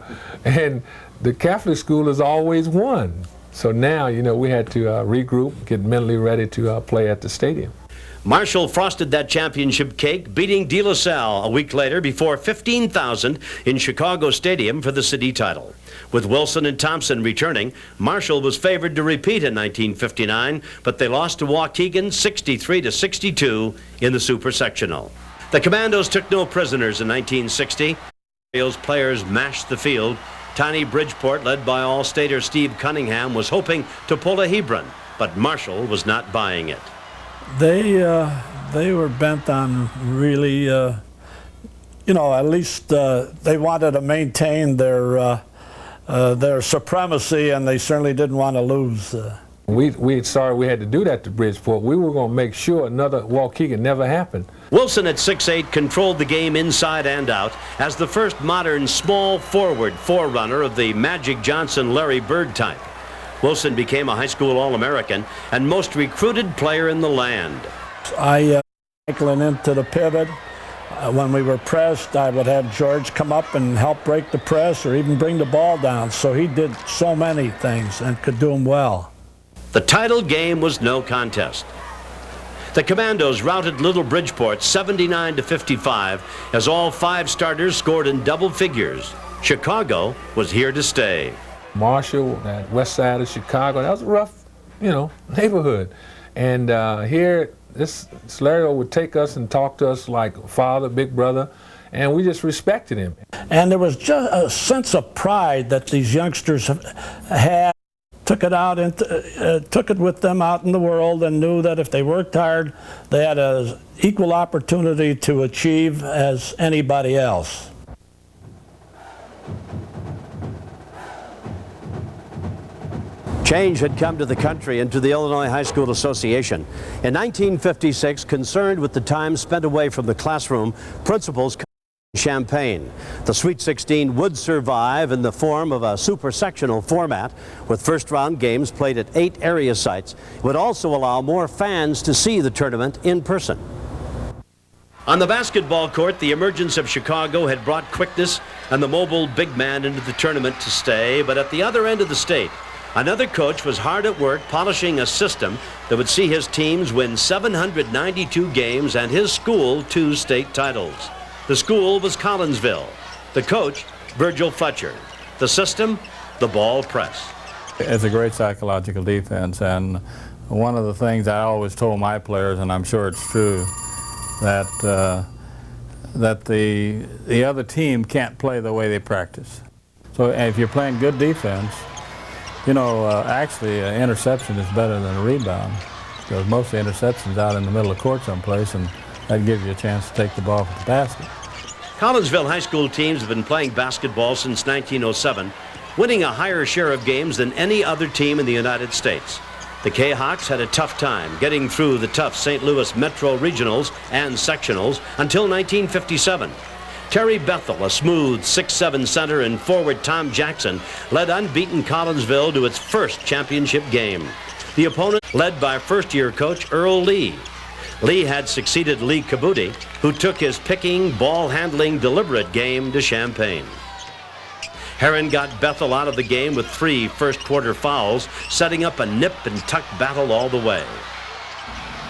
[SPEAKER 11] And the Catholic school has always won. So now, you know, we had to regroup, get mentally ready to play at the stadium.
[SPEAKER 1] Marshall frosted that championship cake, beating De La Salle a week later before 15,000 in Chicago Stadium for the city title. With Wilson and Thompson returning, Marshall was favored to repeat in 1959, but they lost to Waukegan 63-62 in the Super Sectional. The Commandos took no prisoners in 1960. Those players mashed the field. Tiny Bridgeport, led by All-Stater Steve Cunningham, was hoping to pull a Hebron, but Marshall was not buying it.
[SPEAKER 19] They were bent on really, you know, at least they wanted to maintain their supremacy, and they certainly didn't want to lose.
[SPEAKER 11] We sorry we had to do that to Bridgeport. We were going to make sure another Waukegan never happened.
[SPEAKER 1] Wilson at 6'8" controlled the game inside and out as the first modern small forward forerunner of the Magic Johnson, Larry Bird type. Wilson became a high school All-American and most recruited player in the land.
[SPEAKER 19] I ankling into the pivot. When we were pressed, I would have George come up and help break the press or even bring the ball down. So he did so many things and could do them well.
[SPEAKER 1] The title game was no contest. The Commandos routed Little Bridgeport 79-55 as all 5 starters scored in double figures. Chicago was here to stay.
[SPEAKER 20] Marshall, that west side of Chicago. That was a rough, you know, neighborhood. And here, this Lario would take us and talk to us like father, big brother, and we just respected him.
[SPEAKER 19] And there was just a sense of pride that these youngsters had. Took it out and took it with them out in the world, and knew that if they worked hard, they had an equal opportunity to achieve as anybody else.
[SPEAKER 1] Change had come to the country and to the Illinois High School Association. In 1956, concerned with the time spent away from the classroom, principals Champaign. The Sweet 16 would survive in the form of a super-sectional format with first-round games played at 8 area sites. It would also allow more fans to see the tournament in person. On the basketball court, the emergence of Chicago had brought quickness and the mobile big man into the tournament to stay, but at the other end of the state, another coach was hard at work polishing a system that would see his teams win 792 games and his school 2 state titles. The school was Collinsville. The coach, Virgil Fletcher. The system, the ball press.
[SPEAKER 21] It's a great psychological defense, and one of the things I always told my players, and I'm sure it's true, that that the other team can't play the way they practice. So if you're playing good defense, you know, actually an interception is better than a rebound, because most of the interceptions out in the middle of the court someplace, and that gives you a chance to take the ball from the basket.
[SPEAKER 1] Collinsville high school teams have been playing basketball since 1907, winning a higher share of games than any other team in the United States. The K-Hawks had a tough time getting through the tough St. Louis Metro Regionals and Sectionals until 1957. Terry Bethel, a smooth 6'7" center, and forward Tom Jackson led unbeaten Collinsville to its first championship game. The opponent led by first-year coach Earl Lee. Lee had succeeded Lee Kabuti, who took his picking, ball-handling, deliberate game to Champaign. Herron got Bethel out of the game with 3 first-quarter fouls, setting up a nip-and-tuck battle all the way.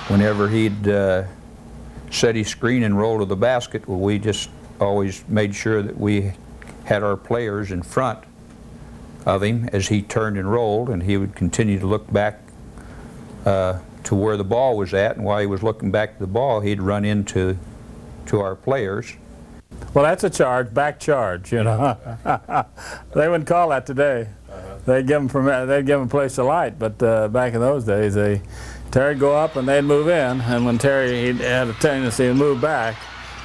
[SPEAKER 22] Whenever he'd set his screen and roll to the basket, well, we just always made sure that we had our players in front of him as he turned and rolled, and he would continue to look back to where the ball was at, and while he was looking back to the ball, he'd run into our players.
[SPEAKER 21] Well, that's a charge, back charge, you know. They wouldn't call that today. They'd give him a place to light, but back in those days, Terry'd go up and they'd move in, and when Terry he had a tendency to move back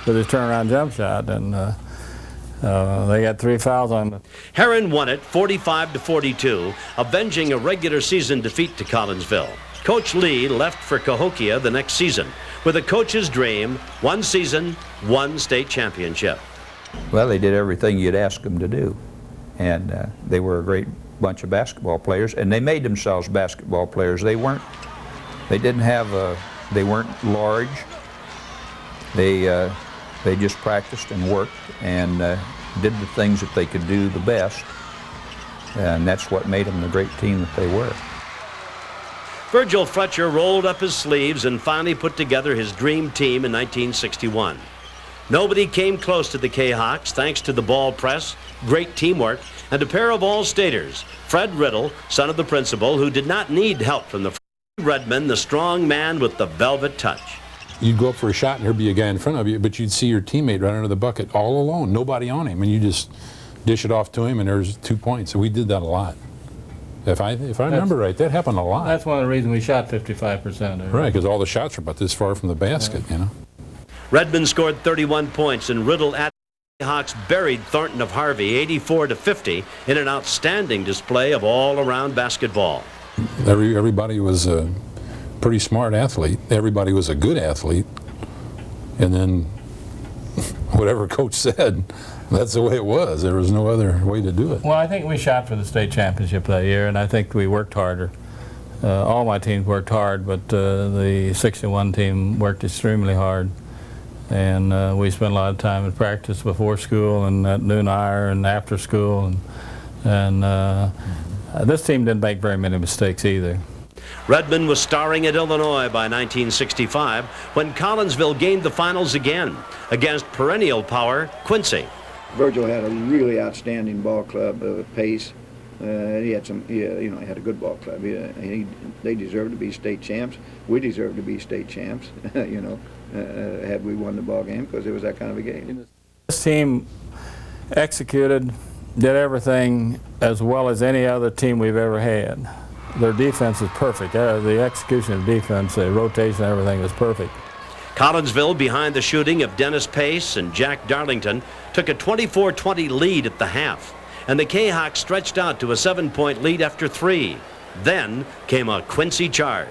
[SPEAKER 21] with his turnaround jump shot, and they got 3 fouls on him.
[SPEAKER 1] Herron won it 45-42, avenging a regular season defeat to Collinsville. Coach Lee left for Cahokia the next season with a coach's dream: 1 season, 1 state championship.
[SPEAKER 22] Well, they did everything you'd ask them to do, and they were a great bunch of basketball players, and they made themselves basketball players. They weren't large. They just practiced and worked and did the things that they could do the best, and that's what made them the great team that they were.
[SPEAKER 1] Virgil Fletcher rolled up his sleeves and finally put together his dream team in 1961. Nobody came close to the K-Hawks thanks to the ball press, great teamwork, and a pair of all-staters, Fred Riddle, son of the principal, who did not need help from the Redmond, the strong man with the velvet touch.
[SPEAKER 23] You'd go up for a shot and there'd be a guy in front of you, but you'd see your teammate right under the bucket all alone, nobody on him, and you just dish it off to him and there's 2 points. So we did that a lot. If I remember right, that happened a lot.
[SPEAKER 21] That's one of the reasons we shot 55%.
[SPEAKER 23] Right, because all the shots are about this far from the basket, you know.
[SPEAKER 1] Redmond scored 31 points, and Riddle at Hawks buried Thornton of Harvey 84-50 in an outstanding display of all-around basketball.
[SPEAKER 23] Everybody was a pretty smart athlete. Everybody was a good athlete. And then whatever coach said, that's the way it was. There was no other way to do it.
[SPEAKER 21] Well, I think we shot for the state championship that year, and I think we worked harder. All my teams worked hard, but the 61 team worked extremely hard. And we spent a lot of time in practice before school and at noon hour and after school. And this team didn't make very many mistakes either.
[SPEAKER 1] Redmond was starring at Illinois by 1965 when Collinsville gained the finals again against perennial power Quincy.
[SPEAKER 24] Virgil had a really outstanding ball club pace,
[SPEAKER 3] He had some, you know, he had a good ball club. They deserved to be state champs. We deserved to be state champs, you know, had we won the ball game, because it was that kind of a game.
[SPEAKER 21] This team executed, did everything as well as any other team we've ever had. Their defense is perfect. The execution of defense, the rotation, everything was perfect.
[SPEAKER 1] Collinsville, behind the shooting of Dennis Pace and Jack Darlington, took a 24-20 lead at the half, and the K-Hawks stretched out to a 7-point lead after 3. Then came a Quincy charge.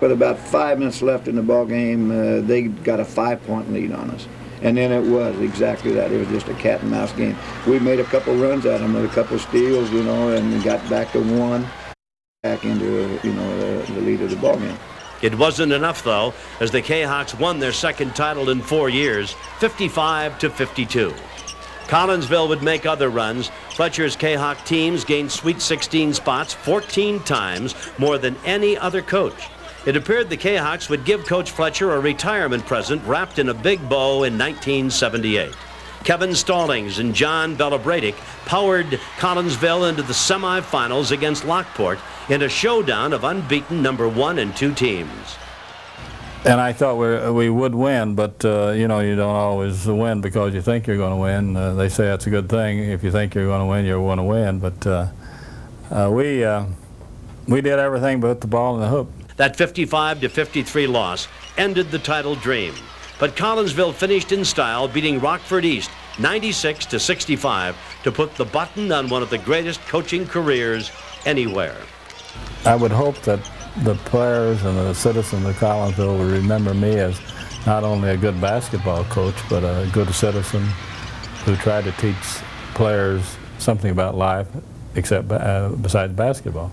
[SPEAKER 3] With about 5 minutes left in the ball game, they got a 5-point lead on us. And then it was exactly that. It was just a cat and mouse game. We made a couple runs at them with a couple steals, you know, and we got back to 1, back into, you know, the lead of the ball game.
[SPEAKER 1] It wasn't enough, though, as the K-Hawks won their second title in 4 years, 55-52. Collinsville would make other runs. Fletcher's K-Hawk teams gained Sweet 16 spots 14 times, more than any other coach. It appeared the K-Hawks would give Coach Fletcher a retirement present wrapped in a big bow in 1978. Kevin Stallings and John Belabradic powered Collinsville into the semifinals against Lockport in a showdown of unbeaten number 1 and 2 teams.
[SPEAKER 21] And I thought we would win, but you know, you don't always win because you think you're going to win. They say that's a good thing. If you think you're going to win, you're going to win. But we did everything but put the ball in the hoop.
[SPEAKER 1] That 55-53 loss ended the title dream. But Collinsville finished in style, beating Rockford East 96-65 to put the button on one of the greatest coaching careers anywhere.
[SPEAKER 21] I would hope that the players and the citizens of Collinsville would remember me as not only a good basketball coach, but a good citizen who tried to teach players something about life except besides basketball.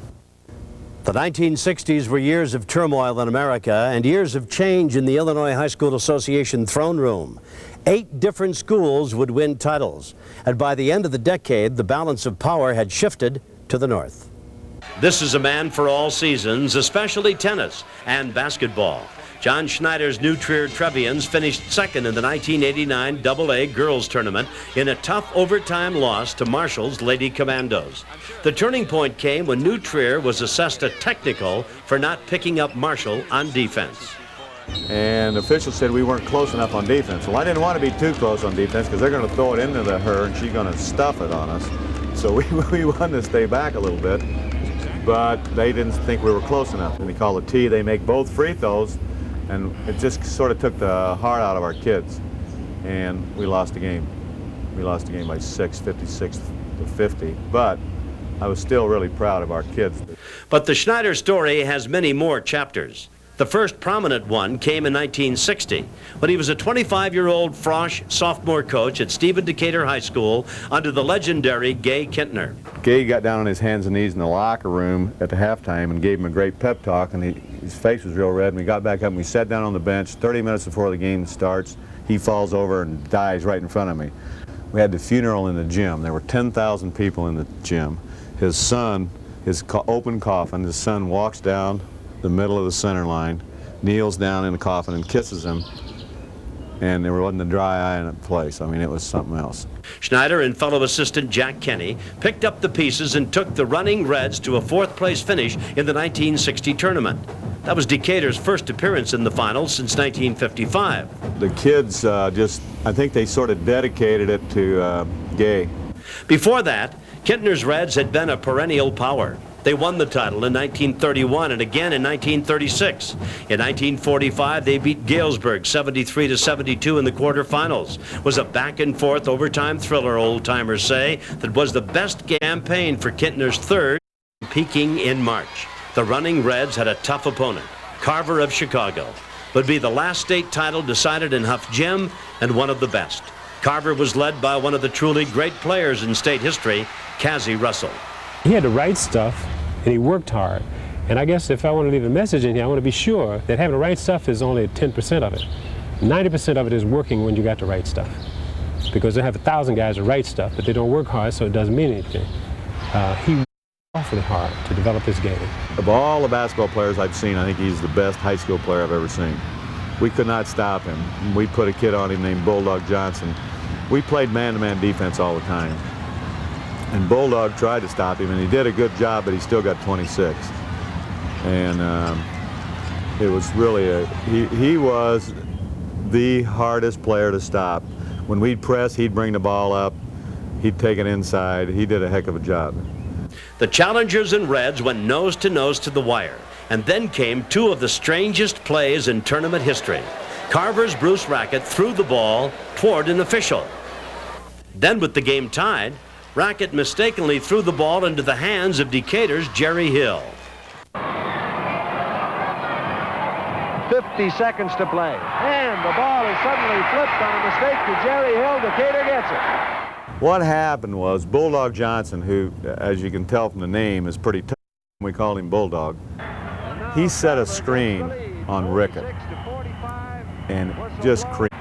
[SPEAKER 1] The 1960s were years of turmoil in America and years of change in the Illinois High School Association throne room. 8 different schools would win titles, and by the end of the decade, the balance of power had shifted to the north. This is a man for all seasons, especially tennis and basketball. John Schneider's New Trier Trevians finished second in the 1989 AA Girls Tournament in a tough overtime loss to Marshall's Lady Commandos. The turning point came when New Trier was assessed a technical for not picking up Marshall on defense.
[SPEAKER 4] And officials said we weren't close enough on defense. Well, I didn't want to be too close on defense because they're going to throw it into her and she's going to stuff it on us. So we wanted to stay back a little bit, but they didn't think we were close enough. And we call it T. They make both free throws, and it just sort of took the heart out of our kids, and we lost the game. We lost the game by 6, 56-50, but I was still really proud of our kids.
[SPEAKER 1] But the Schneider story has many more chapters. The first prominent one came in 1960, when he was a 25-year-old Frosh sophomore coach at Stephen Decatur High School under the legendary Gay Kintner.
[SPEAKER 4] Gay got down on his hands and knees in the locker room at the halftime and gave him a great pep talk, and his face was real red, and we got back up and we sat down on the bench. 30 minutes before the game starts, he falls over and dies right in front of me. We had the funeral in the gym. There were 10,000 people in the gym. His son, his open coffin, his son walks down the middle of the center line, kneels down in the coffin and kisses him, and there wasn't a dry eye in the place. I mean, it was something else.
[SPEAKER 1] Schneider and fellow assistant Jack Kenny picked up the pieces and took the running Reds to a 4th place finish in the 1960 tournament. That was Decatur's first appearance in the finals since 1955.
[SPEAKER 4] The kids I think they sort of dedicated it to Gay.
[SPEAKER 1] Before that, Kintner's Reds had been a perennial power. They won the title in 1931 and again in 1936. In 1945, they beat Galesburg 73-72 in the quarterfinals. It was a back-and-forth overtime thriller, old-timers say, that was the best campaign for Kintner's third, peaking in March. The running Reds had a tough opponent, Carver of Chicago. Would be the last state title decided in Huff Gym and one of the best. Carver was led by one of the truly great players in state history, Cassie Russell.
[SPEAKER 5] He had the right stuff, and he worked hard. And I guess if I want to leave a message in here, I want to be sure that having the right stuff is only 10% of it. 90% of it is working when you got the right stuff. Because they have 1,000 guys with right stuff, but they don't work hard, so it doesn't mean anything. He worked awfully hard to develop his game.
[SPEAKER 4] Of all the basketball players I've seen, I think he's the best high school player I've ever seen. We could not stop him. We put a kid on him named Bulldog Johnson. We played man-to-man defense all the time. And Bulldog tried to stop him, and he did a good job, but he still got 26. And it was really he was the hardest player to stop. When we'd press, he'd bring the ball up, he'd take it inside. He did a heck of a job.
[SPEAKER 1] The challengers in Reds went nose to the wire, and then came two of the strangest plays in tournament history. Carver's Bruce Rackett threw the ball toward an official. Then, with the game tied, Rackett mistakenly threw the ball into the hands of Decatur's Jerry Hill.
[SPEAKER 2] 50 seconds to play, and the ball is suddenly flipped on a mistake to Jerry Hill. Decatur gets it.
[SPEAKER 4] What happened was Bulldog Johnson, who, as you can tell from the name, is pretty tough. We call him Bulldog. He set a screen on Rickett and just creamed.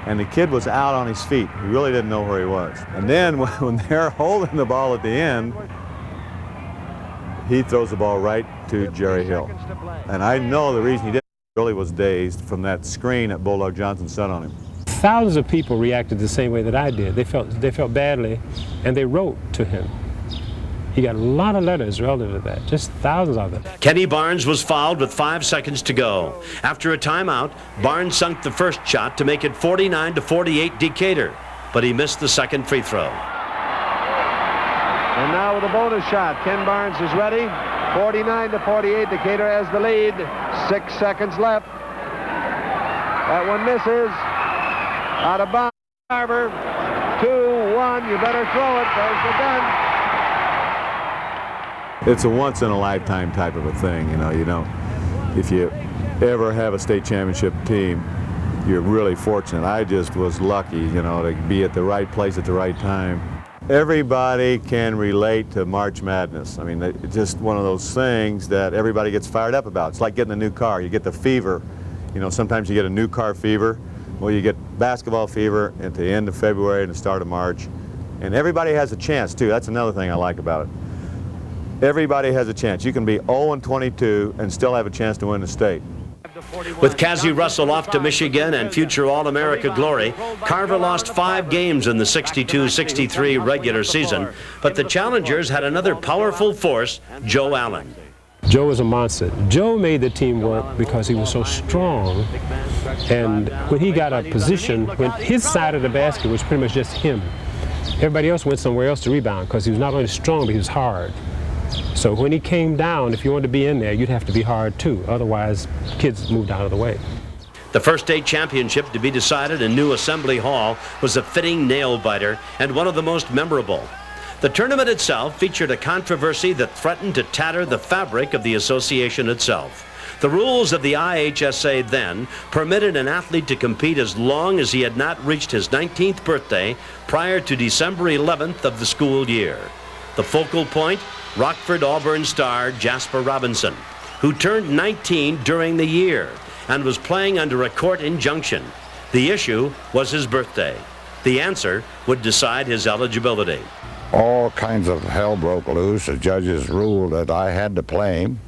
[SPEAKER 4] And the kid was out on his feet. He really didn't know where he was. And then when they're holding the ball at the end, he throws the ball right to Jerry Hill. And I know the reason he did really was dazed from that screen that Bulldog Johnson set on him.
[SPEAKER 5] Thousands of people reacted the same way that I did. They felt badly, and they wrote to him. He got a lot of letters relative to that, just thousands of them.
[SPEAKER 1] Kenny Barnes was fouled with 5 seconds to go. After a timeout, Barnes sunk the first shot to make it 49-48 Decatur, but he missed the second free throw.
[SPEAKER 2] And now with a bonus shot, Ken Barnes is ready. 49-48, Decatur has the lead. 6 seconds left. That one misses. Out of bounds. Carver. 2-1. You better throw it. There's the gun.
[SPEAKER 4] It's a once-in-a-lifetime type of a thing, you know. If you ever have a state championship team, you're really fortunate. I just was lucky, you know, to be at the right place at the right time. Everybody can relate to March Madness. I mean, it's just one of those things that everybody gets fired up about. It's like getting a new car. You get the fever. You know, sometimes you get a new car fever. Well, you get basketball fever at the end of February and the start of March. And everybody has a chance, too. That's another thing I like about it. Everybody has a chance. You can be 0-22 and still have a chance to win the state.
[SPEAKER 1] With Cassie Russell off to Michigan and future All-America glory, Carver lost 5 games in the 62-63 regular season, but the challengers had another powerful force, Joe Allen.
[SPEAKER 5] Joe was a monster. Joe made the team work because he was so strong, and when he got a position, when his side of the basket was pretty much just him, everybody else went somewhere else to rebound because he was not only strong, but he was hard. So when he came down, if you wanted to be in there, you'd have to be hard too. Otherwise, kids moved out of the way.
[SPEAKER 1] The first state championship to be decided in New Assembly Hall was a fitting nail-biter and one of the most memorable. The tournament itself featured a controversy that threatened to tatter the fabric of the association itself. The rules of the IHSA then permitted an athlete to compete as long as he had not reached his 19th birthday prior to December 11th of the school year. The focal point, Rockford Auburn star Jasper Robinson, who turned 19 during the year and was playing under a court injunction. The issue was his birthday. The answer would decide his eligibility.
[SPEAKER 6] All kinds of hell broke loose. The judges ruled that I had to play him.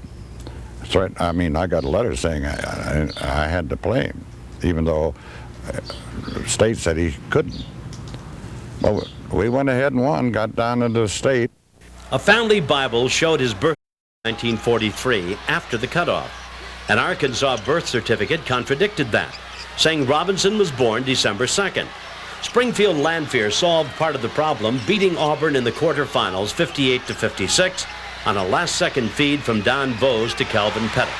[SPEAKER 6] So, I mean, I got a letter saying I had to play him, even though the state said he couldn't. Well, we went ahead and won, got down into the state.
[SPEAKER 1] A family Bible showed his birth in 1943 after the cutoff. An Arkansas birth certificate contradicted that, saying Robinson was born December 2nd. Springfield Lanphier solved part of the problem, beating Auburn in the quarterfinals 58-56 on a last-second feed from Don Bose to Calvin Pettit.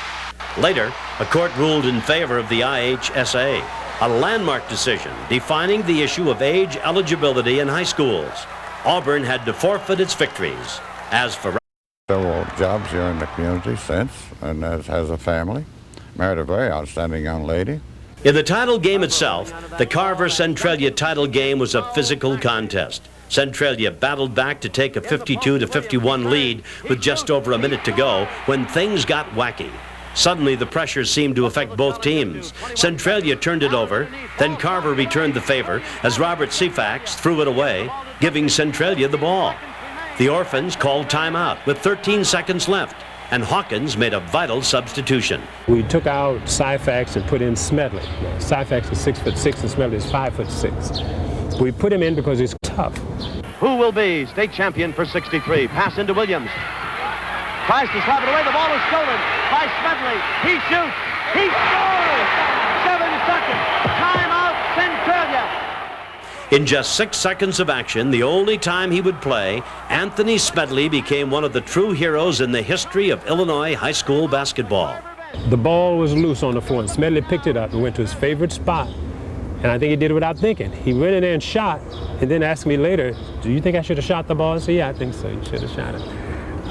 [SPEAKER 1] Later, a court ruled in favor of the IHSA, a landmark decision defining the issue of age eligibility in high schools. Auburn had to forfeit its victories. As for
[SPEAKER 6] several jobs here in the community since, and has a family. Married a very outstanding young lady.
[SPEAKER 1] in the title game itself, the Carver-Centralia title game was a physical contest. Centralia battled back to take a 52-51 lead with just over a minute to go when things got wacky. Suddenly, the pressure seemed to affect both teams. Centralia turned it over, then Carver returned the favor as Robert Cefax threw it away, giving Centralia the ball. The Orphans called timeout with 13 seconds left, and Hawkins made a vital substitution.
[SPEAKER 5] We took out Cefax and put in Smedley. Now, Cefax is 6'6" and Smedley is 5'6". We put him in because he's tough.
[SPEAKER 7] Who will be state champion for 63? Pass into Williams. Tries to slap it away. The ball is stolen by Smedley. He shoots. He scores! 7 seconds. Timeout, Centralia.
[SPEAKER 1] In just 6 seconds of action, the only time he would play, Anthony Smedley became one of the true heroes in the history of Illinois high school basketball.
[SPEAKER 5] The ball was loose on the floor, and Smedley picked it up and went to his favorite spot. And I think he did it without thinking. He went in there and shot, and then asked me later, do you think I should have shot the ball? I said, yeah, I think so. You should have shot it.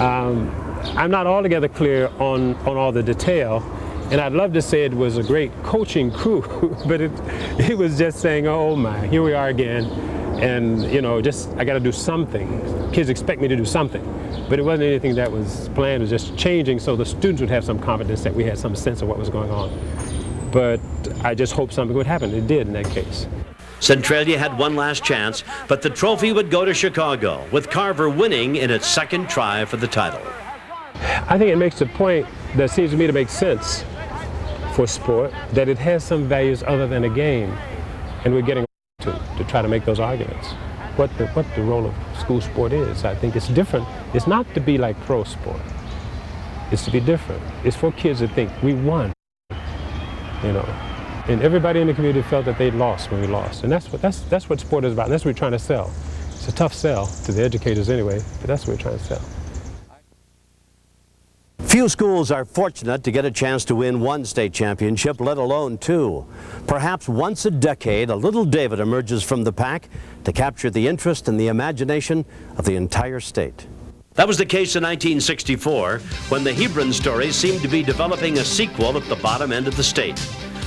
[SPEAKER 5] I'm not altogether clear on all the detail, and I'd love to say it was a great coaching crew, but it was just saying, oh my, here we are again, and you know, just I got to do something. Kids expect me to do something, but it wasn't anything that was planned. It was just changing so the students would have some confidence that we had some sense of what was going on. But I just hoped something would happen. It did in that case.
[SPEAKER 1] Centralia had one last chance, but the trophy would go to Chicago, with Carver winning in its second try for the title.
[SPEAKER 5] I think it makes a point that seems to me to make sense for sport, that it has some values other than a game, and we're getting to try to make those arguments. What the role of school sport is. I think it's different. It's not to be like pro sport. It's to be different. It's for kids to think we won. You know, and everybody in the community felt that they'd lost when we lost, and that's what sport is about. And that's what we're trying to sell. It's a tough sell to the educators anyway, but that's what we're trying to sell.
[SPEAKER 1] Few schools are fortunate to get a chance to win one state championship, let alone two. Perhaps once a decade, a little David emerges from the pack to capture the interest and the imagination of the entire state. That was the case in 1964, when the Hebron story seemed to be developing a sequel at the bottom end of the state.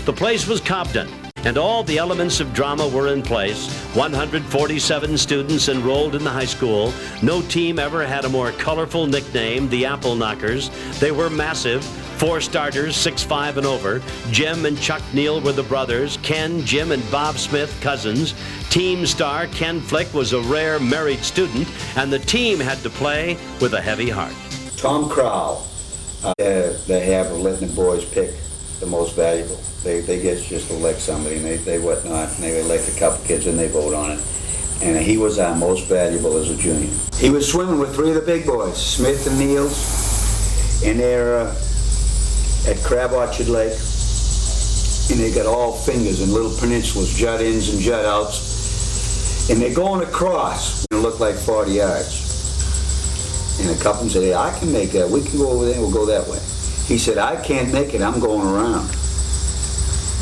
[SPEAKER 1] The place was Cobden, and all the elements of drama were in place. 147 students enrolled in the high school. No team ever had a more colorful nickname, the Apple Knockers. They were massive. 4 starters, 6'5" and over. Jim and Chuck Neal were the brothers. Ken, Jim, and Bob Smith, cousins. Team star Ken Flick was a rare married student, and the team had to play with a heavy heart.
[SPEAKER 8] Tom Crowell, they have of letting the boys pick the most valuable. They get just to elect somebody, and they whatnot, and they elect a couple kids, and they vote on it. And he was our most valuable as a junior. He was swimming with 3 of the big boys, Smith and Neals, and they're at Crab Orchard Lake, and they got all fingers and little peninsulas, jut-ins and jut-outs, and they're going across. It looked like 40 yards. And a couple of them said, hey, I can make that. We can go over there and we'll go that way. He said, I can't make it. I'm going around.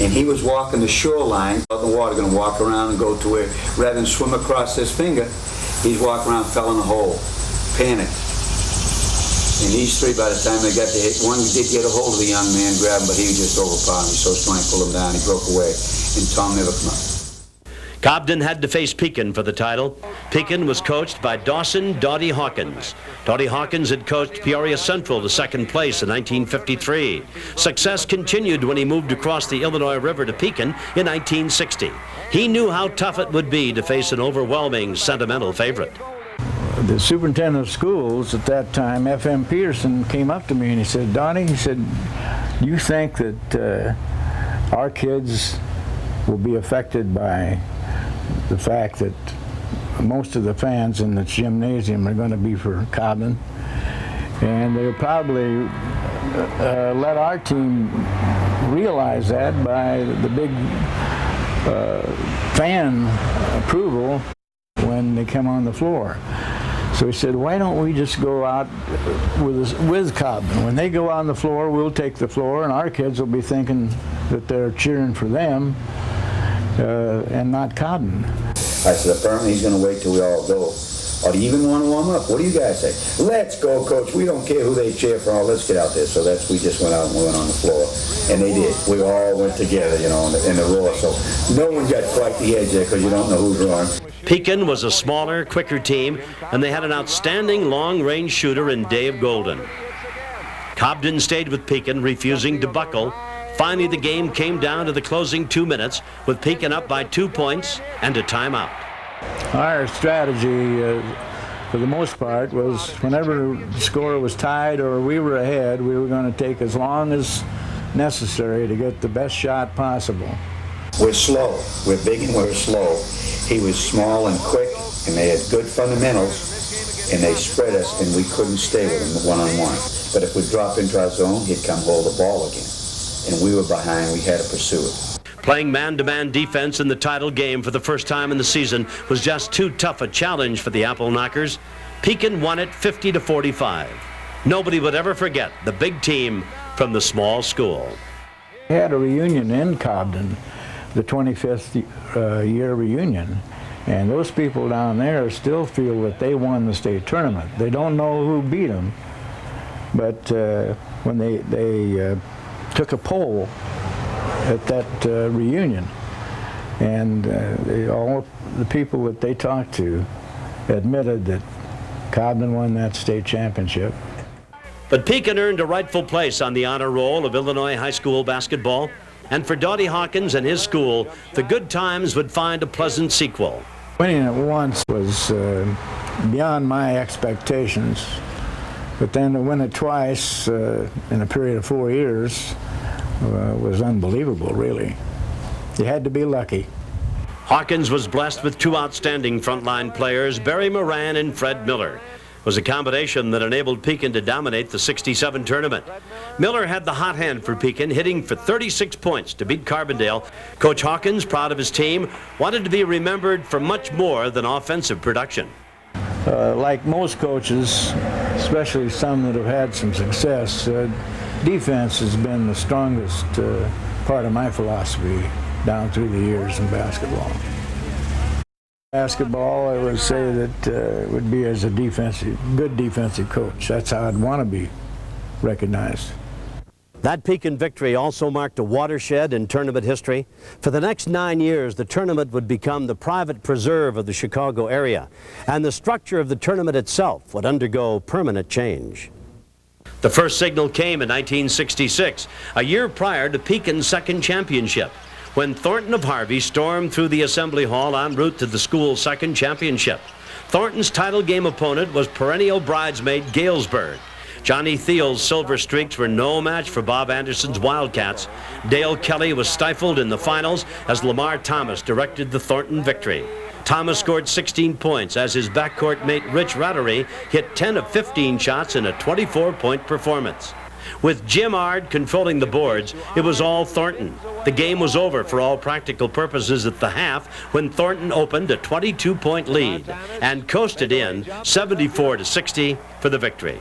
[SPEAKER 8] And he was walking the shoreline, out in the water, going to walk around and go to where, rather than swim across this finger, he's walking around, fell in the hole, panicked. And these 3, by the time they got to hit, one did get a hold of the young man, grab him, but he was just overpowered. He was so strong, he pulled him down, he broke away, and Tom never come up.
[SPEAKER 1] Cobden had to face Pekin for the title. Pekin was coached by Dawson Dottie Hawkins. Dottie Hawkins had coached Peoria Central to second place in 1953. Success continued when he moved across the Illinois River to Pekin in 1960. He knew how tough it would be to face an overwhelming sentimental favorite.
[SPEAKER 15] The superintendent of schools at that time, F.M. Peterson, came up to me and he said, Donnie, he said, do you think that our kids will be affected by the fact that most of the fans in the gymnasium are going to be for Cobden, and they'll probably let our team realize that by the big fan approval when they come on the floor. So he said, why don't we just go out with Cobden? When they go on the floor, we'll take the floor, and our kids will be thinking that they're cheering for them and not Cobden.
[SPEAKER 8] I said, apparently he's going to wait till we all go. Or do you even want to warm up? What do you guys say? Let's go, Coach. We don't care who they cheer for. Let's get out there. So we just went out and we went on the floor. And they did. We all went together, you know, in the roar. So no one got quite the edge there because you don't know who's roaring.
[SPEAKER 1] Pekin was a smaller, quicker team, and they had an outstanding long-range shooter in Dave Golden. Cobden stayed with Pekin, refusing to buckle. Finally, the game came down to the closing 2 minutes, with Pekin up by 2 points and a timeout.
[SPEAKER 15] Our strategy, for the most part, was whenever the score was tied or we were ahead, we were going to take as long as necessary to get the best shot possible.
[SPEAKER 8] We're slow. We're big and we're slow. He was small and quick, And they had good fundamentals, and they spread us, and we couldn't stay with them one-on-one. But if we drop into our zone, he'd come hold the ball again. And we were behind, we had to pursue it.
[SPEAKER 1] Playing man-to-man defense in the title game for the first time in the season was just too tough a challenge for the Apple Knockers. Pekin won it 50-45. Nobody would ever forget the big team from the small school.
[SPEAKER 15] We had a reunion in Cobden, the 25th year reunion, and those people down there still feel that they won the state tournament. They don't know who beat them, but when they took a poll at that reunion, and all the people that they talked to admitted that Cobden won that state championship.
[SPEAKER 1] But Pekin earned a rightful place on the honor roll of Illinois high school basketball, and for Dottie Hawkins and his school, the good times would find a pleasant sequel.
[SPEAKER 15] Winning it once was beyond my expectations, but then to win it twice in a period of 4 years was unbelievable, really. You had to be lucky.
[SPEAKER 1] Hawkins was blessed with two outstanding frontline players, Barry Moran and Fred Miller. It was a combination that enabled Pekin to dominate the '67 tournament. Miller had the hot hand for Pekin, hitting for 36 points to beat Carbondale. Coach Hawkins, proud of his team, wanted to be remembered for much more than offensive production.
[SPEAKER 15] Like most coaches, especially some that have had some success, defense has been the strongest part of my philosophy down through the years in basketball. Basketball, I would say that would be as a good defensive coach. That's how I'd want to be recognized.
[SPEAKER 1] That Pekin victory also marked a watershed in tournament history. For the next 9 years, the tournament would become the private preserve of the Chicago area, and the structure of the tournament itself would undergo permanent change. The first signal came in 1966, a year prior to Pekin's second championship, when Thornton of Harvey stormed through the Assembly Hall en route to the school's second championship. Thornton's title game opponent was perennial bridesmaid Galesburg. Johnny Thiel's Silver Streaks were no match for Bob Anderson's Wildcats. Dale Kelly was stifled in the finals as Lamar Thomas directed the Thornton victory. Thomas scored 16 points as his backcourt mate Rich Rattery hit 10 of 15 shots in a 24-point performance. With Jim Ard controlling the boards, it was all Thornton. The game was over for all practical purposes at the half when Thornton opened a 22-point lead and coasted in 74-60 for the victory.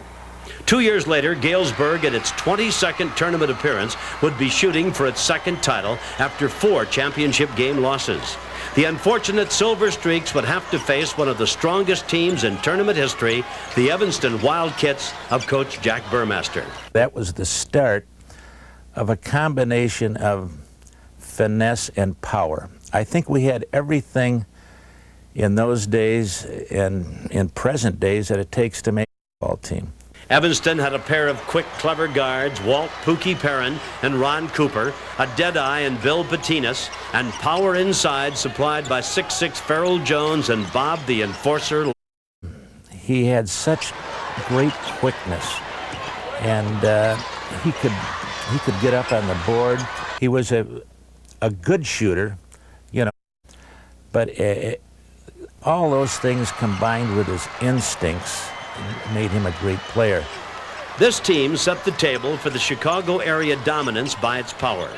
[SPEAKER 1] 2 years later, Galesburg, at its 22nd tournament appearance, would be shooting for its second title after 4 championship game losses. The unfortunate Silver Streaks would have to face one of the strongest teams in tournament history, the Evanston Wildcats of Coach Jack Burmaster.
[SPEAKER 9] That was the start of a combination of finesse and power. I think we had everything in those days and in present days that it takes to make a football team.
[SPEAKER 1] Evanston had a pair of quick, clever guards, Walt Pookie Perrin and Ron Cooper, a dead-eye in Bill Patinas, and power inside supplied by 6'6" Farrell Jones and Bob the Enforcer.
[SPEAKER 9] He had such great quickness, and he could get up on the board. He was a good shooter, you know, but all those things combined with his instincts made him a great player.
[SPEAKER 1] This team set the table for the Chicago area dominance by its power.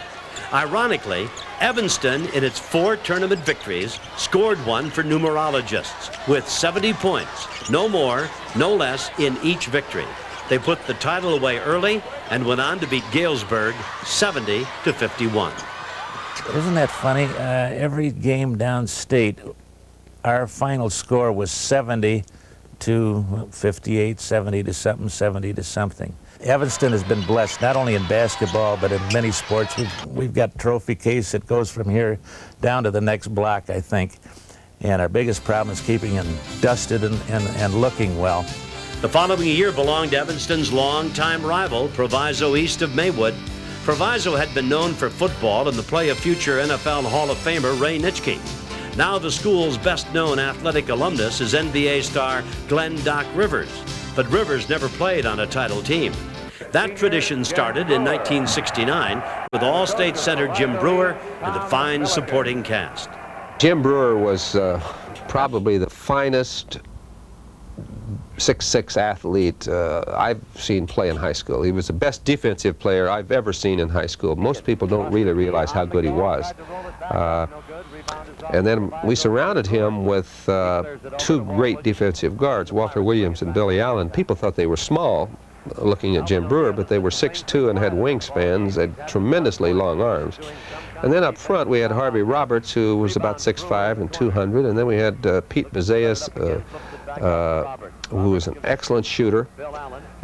[SPEAKER 1] Ironically, Evanston, in its 4 tournament victories, scored one for numerologists with 70 points, no more, no less, in each victory. They put the title away early and went on to beat Galesburg 70-51.
[SPEAKER 9] Isn't that funny? Every game downstate, our final score was 70 to 58, 70 to something, 70 to something. Evanston has been blessed not only in basketball but in many sports. We've got a trophy case that goes from here down to the next block, I think. And our biggest problem is keeping them dusted and looking well.
[SPEAKER 1] The following year belonged to Evanston's longtime rival, Proviso east of Maywood. Proviso had been known for football and the play of future NFL Hall of Famer Ray Nitschke. Now the school's best-known athletic alumnus is NBA star Glenn Doc Rivers, but Rivers never played on a title team. That tradition started in 1969 with All-State center Jim Brewer and a fine supporting cast.
[SPEAKER 10] Jim Brewer was probably the finest 6'6" athlete I've seen play in high school. He was the best defensive player I've ever seen in high school. Most people don't really realize how good he was. And then we surrounded him with two great defensive guards, Walter Williams and Billy Allen. People thought they were small looking at Jim Brewer, but they were 6'2" and had wingspans, had tremendously long arms. And then up front we had Harvey Roberts, who was about 6'5" and 200, and then we had Pete Mazias, who was an excellent shooter.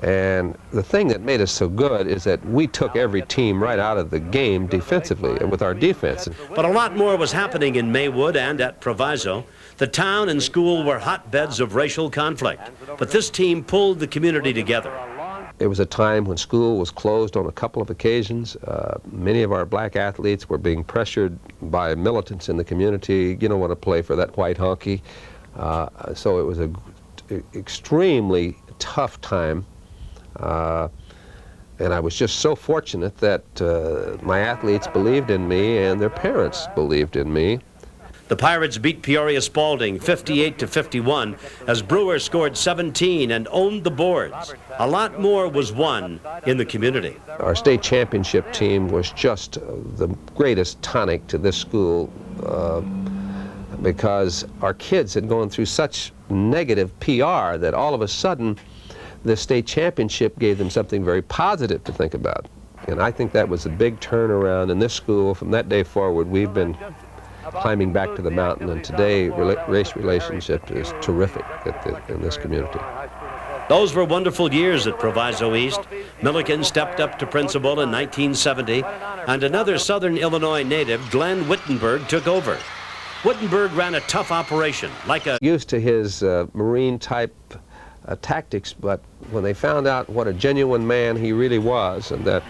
[SPEAKER 10] And the thing that made us so good is that we took every team right out of the game defensively with our defense.
[SPEAKER 1] But a lot more was happening in Maywood and at Proviso. The town and school were hotbeds of racial conflict, but this team pulled the community together.
[SPEAKER 10] It was a time when school was closed on a couple of occasions. Many of our black athletes were being pressured by militants in the community. You don't want to play for that white honky. So it was an extremely tough time. And I was just so fortunate that my athletes believed in me and their parents believed in me.
[SPEAKER 1] The Pirates beat Peoria Spalding 58-51 as Brewer scored 17 and owned the boards. A lot more was won in the community.
[SPEAKER 10] Our state championship team was just the greatest tonic to this school because our kids had gone through such negative PR that all of a sudden the state championship gave them something very positive to think about. And I think that was a big turnaround in this school. From that day forward, we've been climbing back to the mountain, and today race relationship is terrific in this community.
[SPEAKER 1] Those were wonderful years at Proviso East. Milliken stepped up to principal in 1970, and another Southern Illinois native, Glenn Wittenberg, took over. Wittenberg ran a tough operation, like a...
[SPEAKER 10] Used to his Marine-type tactics, but when they found out what a genuine man he really was, and that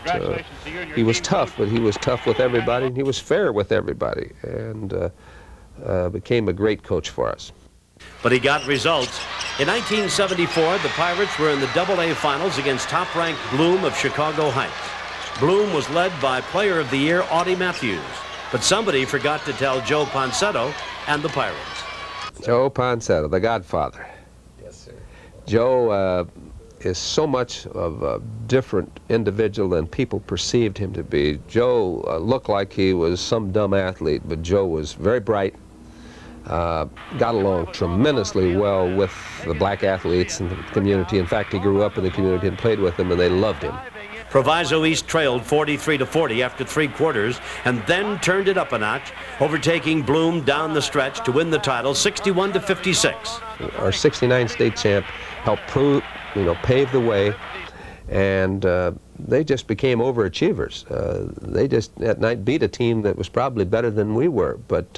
[SPEAKER 10] he was tough, but he was tough with everybody, and he was fair with everybody, and became a great coach for us.
[SPEAKER 1] But he got results. In 1974, the Pirates were in the AA finals against top-ranked Bloom of Chicago Heights. Bloom was led by Player of the Year Audie Matthews, but somebody forgot to tell Joe Ponsetto and the Pirates.
[SPEAKER 10] Joe Ponsetto, the Godfather. Joe is so much of a different individual than people perceived him to be. Joe looked like he was some dumb athlete, but Joe was very bright, got along tremendously well with the black athletes in the community. In fact, he grew up in the community and played with them, and they loved him.
[SPEAKER 1] Proviso East trailed 43-40 after 3 quarters and then turned it up a notch, overtaking Bloom down the stretch to win the title 61-56.
[SPEAKER 10] Our 69 state champ helped pave the way, and they just became overachievers. They just that night beat a team that was probably better than we were, but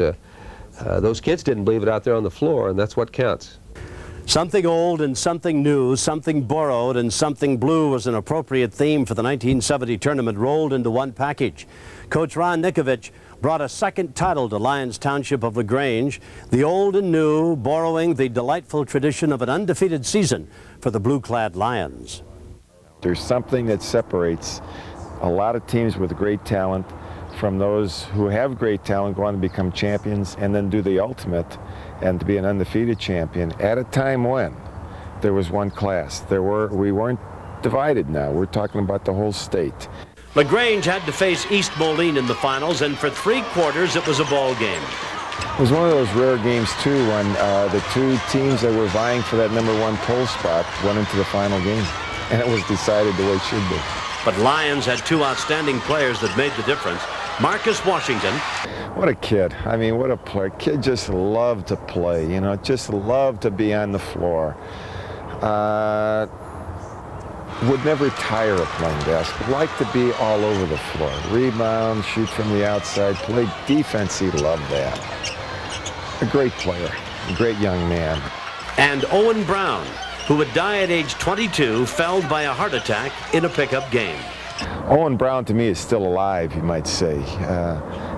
[SPEAKER 10] those kids didn't believe it out there on the floor, and that's what counts.
[SPEAKER 1] Something old and something new, something borrowed and something blue was an appropriate theme for the 1970 tournament rolled into one package. Coach Ron Nikovich brought a second title to Lyons Township of LaGrange, the old and new, borrowing the delightful tradition of an undefeated season for the blue-clad Lions.
[SPEAKER 12] There's something that separates a lot of teams with great talent from those who have great talent, go on to become champions, and then do the ultimate and to be an undefeated champion at a time when there was one class. We weren't divided now. We're talking about the whole state.
[SPEAKER 1] LaGrange had to face East Moline in the finals, and for 3 quarters it was a ball game.
[SPEAKER 12] It was one of those rare games, too, when the two teams that were vying for that #1 pole spot went into the final game, and it was decided the way it should be.
[SPEAKER 1] But Lions had 2 outstanding players that made the difference. Marcus Washington.
[SPEAKER 12] What a kid. I mean, what a player. Kid just loved to play, just loved to be on the floor. Would never tire of playing basketball. Liked to be all over the floor. Rebound, shoot from the outside, play defense. He loved that. A great player, a great young man.
[SPEAKER 1] And Owen Brown, who would die at age 22, felled by a heart attack in a pickup game.
[SPEAKER 12] Owen Brown, to me, is still alive, you might say.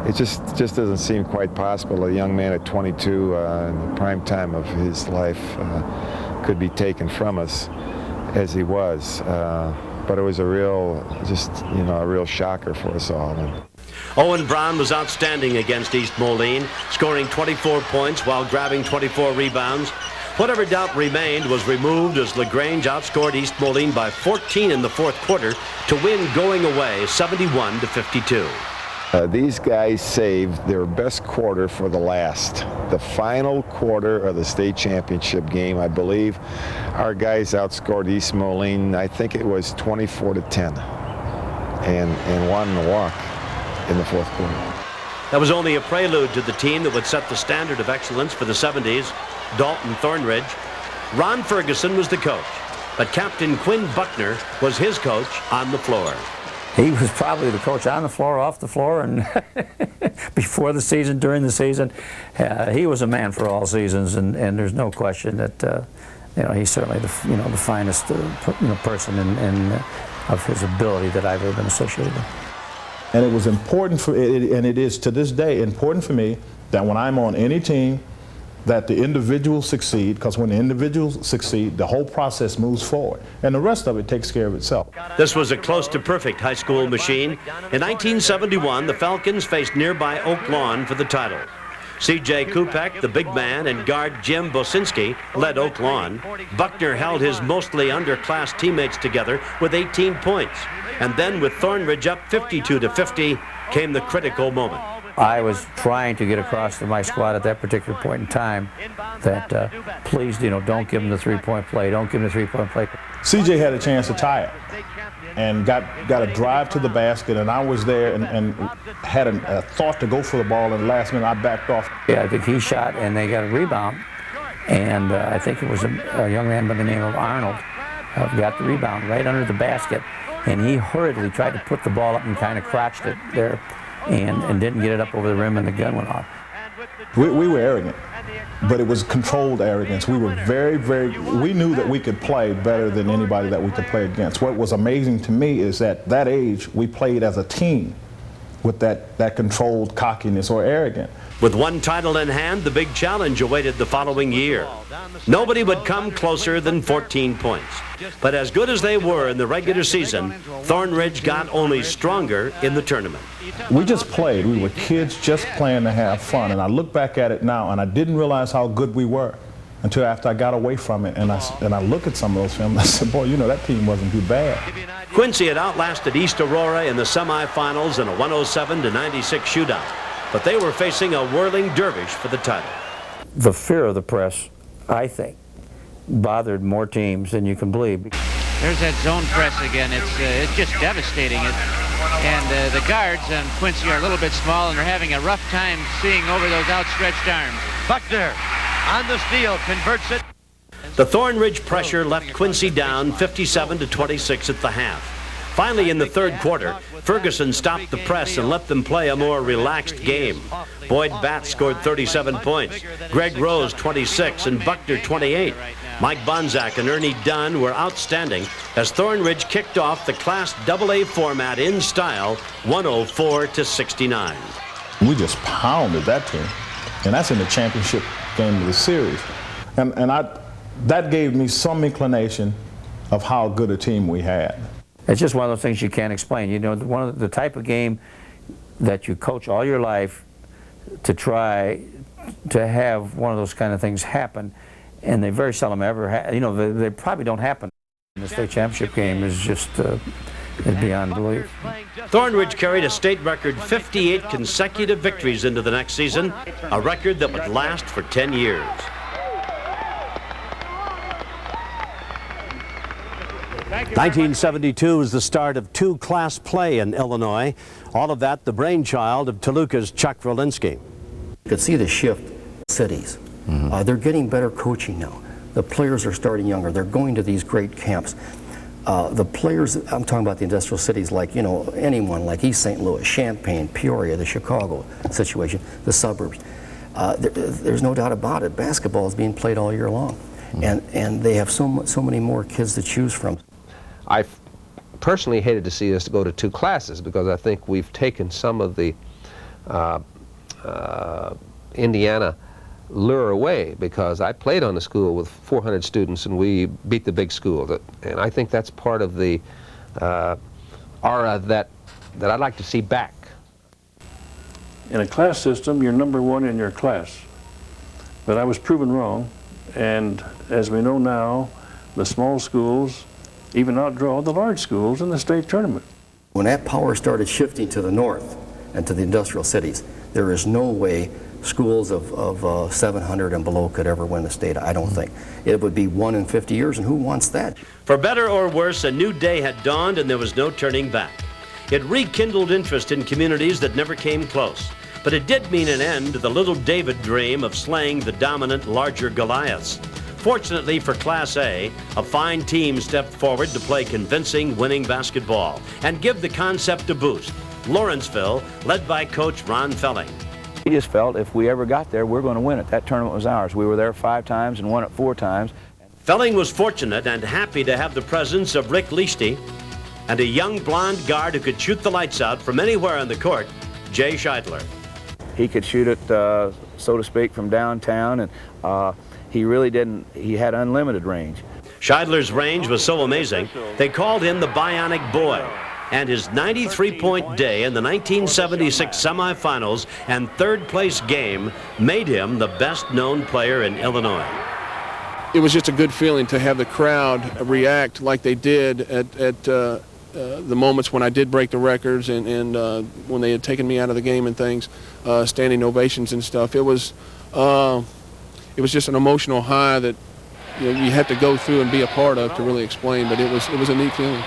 [SPEAKER 12] It just doesn't seem quite possible. A young man at 22 in the prime time of his life could be taken from us as he was. But it was a real shocker for us all.
[SPEAKER 1] Owen Brown was outstanding against East Moline, scoring 24 points while grabbing 24 rebounds. Whatever doubt remained was removed as LaGrange outscored East Moline by 14 in the fourth quarter to win going away 71-52.
[SPEAKER 12] These guys saved their best quarter for the last. The final quarter of the state championship game, I believe, our guys outscored East Moline, I think it was 24-10, and won the walk in the fourth quarter.
[SPEAKER 1] That was only a prelude to the team that would set the standard of excellence for the 70s, Dalton Thornridge. Ron Ferguson was the coach, but Captain Quinn Buckner was his coach on the floor.
[SPEAKER 13] He was probably the coach on the floor, off the floor, and before the season, during the season. He was a man for all seasons, and there's no question that he's certainly the finest person of his ability that I've ever been associated with.
[SPEAKER 14] And it was important for and it is to this day important for me that when I'm on any team, that the individuals succeed, because when the individuals succeed, the whole process moves forward, and the rest of it takes care of itself.
[SPEAKER 1] This was a close to perfect high school machine. In 1971, the Falcons faced nearby Oak Lawn for the title. C.J. Kupek, the big man, and guard Jim Bosinski led Oak Lawn. Buckner held his mostly underclass teammates together with 18 points. And then with Thornridge up 52-50 came the critical moment.
[SPEAKER 13] I was trying to get across to my squad at that particular point in time that please, don't give him the three-point play. Don't give him the three-point play.
[SPEAKER 14] CJ had a chance to tie it and got a drive to the basket, and I was there and had a thought to go for the ball, and the last minute I backed off.
[SPEAKER 13] Yeah, I think he shot, and they got a rebound, and I think it was a young man by the name of Arnold got the rebound right under the basket, and he hurriedly tried to put the ball up and kind of crotched it there. And didn't get it up over the rim, and the gun went off.
[SPEAKER 14] We were arrogant, but it was controlled arrogance. We were we knew that we could play better than anybody that we could play against. What was amazing to me is that that age, we played as a team with that controlled cockiness or arrogance.
[SPEAKER 1] With one title in hand, the big challenge awaited the following year. Nobody would come closer than 14 points. But as good as they were in the regular season, Thornridge got only stronger in the tournament.
[SPEAKER 14] We just played. We were kids just playing to have fun. And I look back at it now, and I didn't realize how good we were until after I got away from it. And I look at some of those films, and I said, boy, that team wasn't too bad.
[SPEAKER 1] Quincy had outlasted East Aurora in the semifinals in a 107-96 shootout. But they were facing a whirling dervish for the title.
[SPEAKER 13] The fear of the press, I think, bothered more teams than you can believe.
[SPEAKER 16] There's that zone press again. It's just devastating. And the guards on Quincy are a little bit small, and they're having a rough time seeing over those outstretched arms.
[SPEAKER 7] Buckner on the steal, converts it.
[SPEAKER 1] The Thornridge pressure left Quincy down 57-26 at the half. Finally, in the third quarter, Ferguson stopped the press and let them play a more relaxed game. Boyd Batts scored 37 points, Greg Rose 26, and Buckner 28. Mike Bonzak and Ernie Dunn were outstanding as Thornridge kicked off the Class AA format in style, 104-69.
[SPEAKER 14] We just pounded that team, and that's in the championship game of the series. And that gave me some inclination of how good a team we had.
[SPEAKER 13] It's just one of those things you can't explain. One of the type of game that you coach all your life to try to have one of those kind of things happen, and they very seldom ever they probably don't happen. The state championship game is just it's beyond belief.
[SPEAKER 1] Thornridge carried a state record 58 consecutive victories into the next season, a record that would last for 10 years. 1972 was the start of two-class play in Illinois. All of that the brainchild of Toluca's Chuck Rolinski.
[SPEAKER 24] You could see the shift in cities. They're getting better coaching now. The players are starting younger. They're going to these great camps. The players, I'm talking about the industrial cities like, anyone like East St. Louis, Champaign, Peoria, the Chicago situation, the suburbs. There's no doubt about it. Basketball is being played all year long. And they have so many more kids to choose from.
[SPEAKER 10] I personally hated to see us go to two classes because I think we've taken some of the Indiana lure away, because I played on a school with 400 students and we beat the big school. And I think that's part of the aura that I'd like to see back.
[SPEAKER 11] in a class system, you're number one in your class. But I was proven wrong, and as we know now, the small schools even outdraw the large schools in the state tournament.
[SPEAKER 24] When that power started shifting to the north and to the industrial cities, there is no way schools of 700 and below could ever win the state, I don't think. It would be 1 in 50 years, and who wants that?
[SPEAKER 1] For better or worse, a new day had dawned and there was no turning back. It rekindled interest in communities that never came close. But it did mean an end to the little David dream of slaying the dominant, larger Goliaths. Fortunately for Class A, a fine team stepped forward to play convincing, winning basketball and give the concept a boost. Lawrenceville, led by Coach Ron Felling.
[SPEAKER 17] We just felt if we ever got there, we're going to win it. That tournament was ours. We were there 5 times and won it 4 times.
[SPEAKER 1] Felling was fortunate and happy to have the presence of Rick Leasty and a young blonde guard who could shoot the lights out from anywhere on the court, Jay Scheidler.
[SPEAKER 17] He could shoot it, so to speak, from downtown, and he really didn't. He had unlimited range.
[SPEAKER 1] Scheidler's range was so amazing, they called him the Bionic Boy. And his 93-point day in the 1976 semifinals and third-place game made him the best-known player in Illinois.
[SPEAKER 18] It was just a good feeling to have the crowd react like they did at the moments when I did break the records and when they had taken me out of the game and things, standing ovations and stuff. It was just an emotional high that you had to go through and be a part of to really explain. But it was a neat feeling.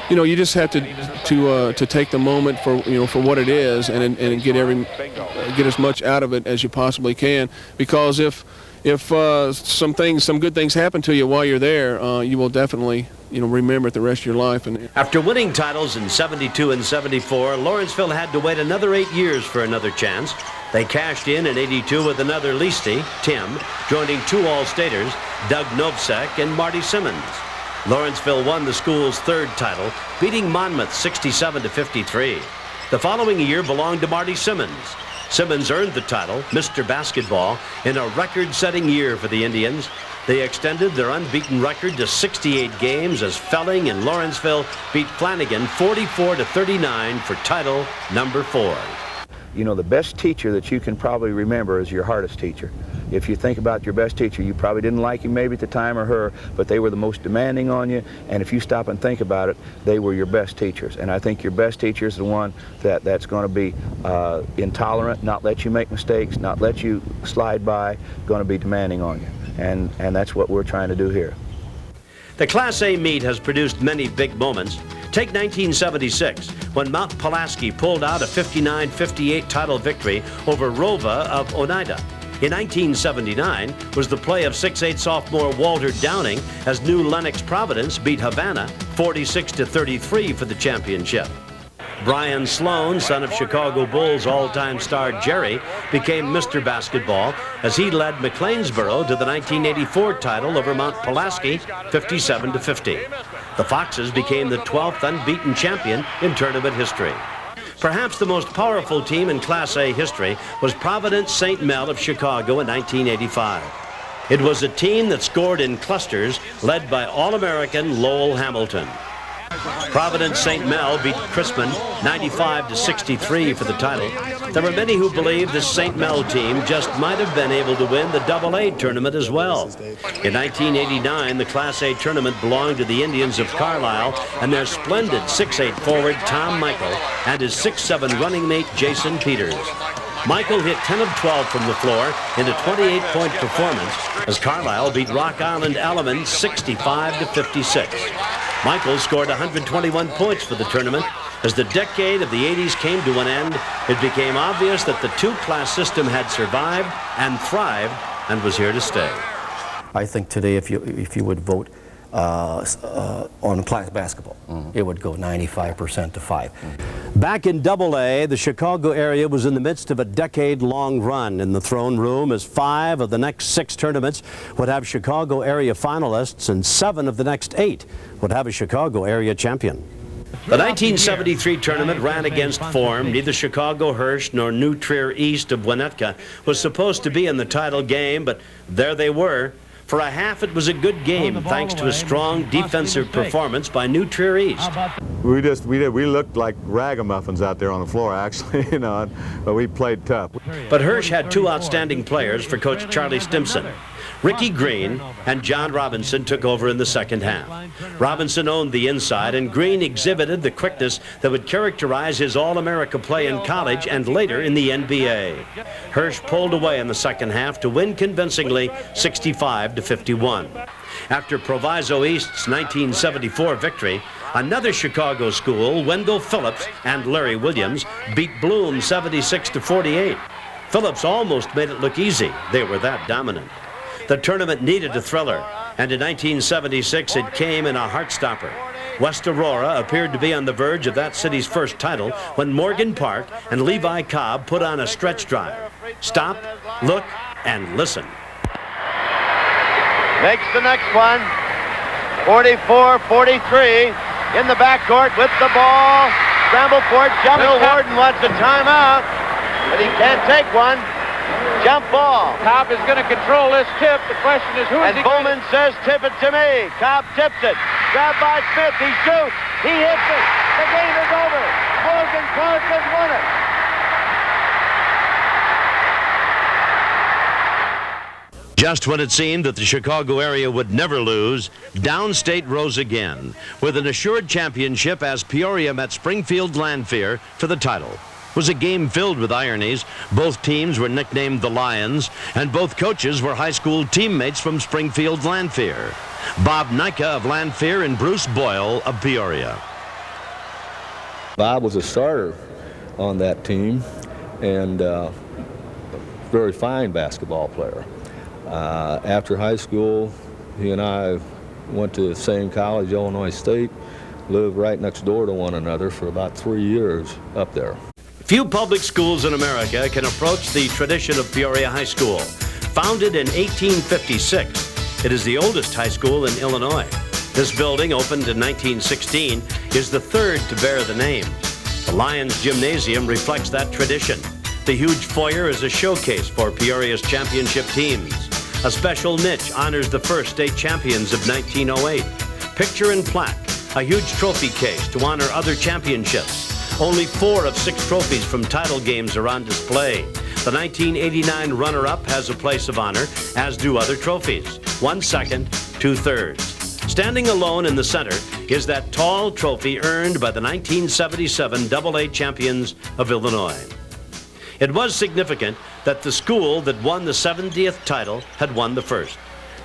[SPEAKER 18] You just have to take the moment for for what it is and get as much out of it as you possibly can. Because if some good things happen to you while you're there, you will definitely remember it the rest of your life. And
[SPEAKER 1] after winning titles in 72 and 74, Lawrenceville had to wait another 8 years for another chance. They cashed in 82 with another Leasty, Tim, joining 2 All-Staters, Doug Novsek and Marty Simmons. Lawrenceville won the school's 3rd title, beating Monmouth 67-53. The following year belonged to Marty Simmons. Simmons earned the title, Mr. Basketball, in a record-setting year for the Indians. They extended their unbeaten record to 68 games as Felling and Lawrenceville beat Flanagan 44-39 for title number 4.
[SPEAKER 17] The best teacher that you can probably remember is your hardest teacher. If you think about your best teacher, you probably didn't like him maybe at the time or her, but they were the most demanding on you, and if you stop and think about it, they were your best teachers. And I think your best teacher is the one that's going to be intolerant, not let you make mistakes, not let you slide by, going to be demanding on you. And that's what we're trying to do here.
[SPEAKER 1] The Class A meet has produced many big moments. Take 1976, when Mount Pulaski pulled out a 59-58 title victory over Rova of Oneida. In 1979 was the play of 6'8 sophomore Walter Downing as New Lenox Providence beat Havana 46-33 for the championship. Brian Sloan, son of Chicago Bulls all-time star Jerry, became Mr. Basketball as he led McLeansboro to the 1984 title over Mount Pulaski 57-50. The Foxes became the 12th unbeaten champion in tournament history. Perhaps the most powerful team in Class A history was Providence St. Mel of Chicago in 1985. It was a team that scored in clusters led by All-American Lowell Hamilton. Providence St. Mel beat Crispin 95-63 for the title. There were many who believed this St. Mel team just might have been able to win the AA tournament as well. In 1989, the Class A tournament belonged to the Indians of Carlisle and their splendid 6'8 forward Tom Michael and his 6'7 running mate Jason Peters. Michael hit 10 of 12 from the floor in a 28-point performance as Carlisle beat Rock Island Alaman 65-56. Michael scored 121 points for the tournament. As the decade of the 80s came to an end, it became obvious that the 2-class system had survived and thrived and was here to stay.
[SPEAKER 24] I think today if you would vote on class basketball, it would go 95% to 5.
[SPEAKER 1] Back in AA, the Chicago area was in the midst of a decade-long run in the throne room as 5 of the next 6 tournaments would have Chicago area finalists and 7 of the next 8 would have a Chicago area champion. The 1973 tournament ran against form. Neither Chicago Hirsch nor New Trier East of Winnetka was supposed to be in the title game, but there they were. For a half, it was a good game thanks to a strong defensive performance by New Trier East.
[SPEAKER 4] We looked like ragamuffins out there on the floor, actually, you know, but we played tough.
[SPEAKER 1] But Hirsch had two outstanding players for Coach Charlie Stimson. Ricky Green and John Robinson took over in the second half. Robinson owned the inside, and Green exhibited the quickness that would characterize his All-America play in college and later in the NBA. Hirsch pulled away in the second half to win convincingly 65-51. After Proviso East's 1974 victory, another Chicago school, Wendell Phillips and Larry Williams, beat Bloom 76-48. Phillips almost made it look easy. They were that dominant. The tournament needed a thriller, and in 1976 it came in a heart-stopper. West Aurora appeared to be on the verge of that city's first title when Morgan Park and Levi Cobb put on a stretch drive. Stop, look, and listen.
[SPEAKER 7] Makes the next one. 44-43 in the backcourt with the ball. Scramble for it. Bill Warden wants a timeout, but he can't take one. Jump ball.
[SPEAKER 16] Cobb is going to control this tip. The question is, who is he going to...
[SPEAKER 7] And Bowman says, tip it to me. Cobb tips it. Grabbed by Smith. He shoots. He hits it. The game is over. Morgan Park has won it.
[SPEAKER 1] Just when it seemed that the Chicago area would never lose, downstate rose again, with an assured championship as Peoria met Springfield Lanphier for the title. It was a game filled with ironies. Both teams were nicknamed the Lions, and both coaches were high school teammates from Springfield Lanphier. Bob Nika of Lanphier and Bruce Boyle of Peoria.
[SPEAKER 19] Bob was a starter on that team and a very fine basketball player. After high school, he and I went to the same college, Illinois State, lived right next door to one another for about 3 years up there.
[SPEAKER 1] Few public schools in America can approach the tradition of Peoria High School. Founded in 1856, it is the oldest high school in Illinois. This building, opened in 1916, is the third to bear the name. The Lions Gymnasium reflects that tradition. The huge foyer is a showcase for Peoria's championship teams. A special niche honors the first state champions of 1908. Picture and plaque, a huge trophy case to honor other championships. Only 4 of 6 trophies from title games are on display. The 1989 runner-up has a place of honor, as do other trophies. 1 second, 2/3. Standing alone in the center is that tall trophy earned by the 1977 AA champions of Illinois. It was significant that the school that won the 70th title had won the first.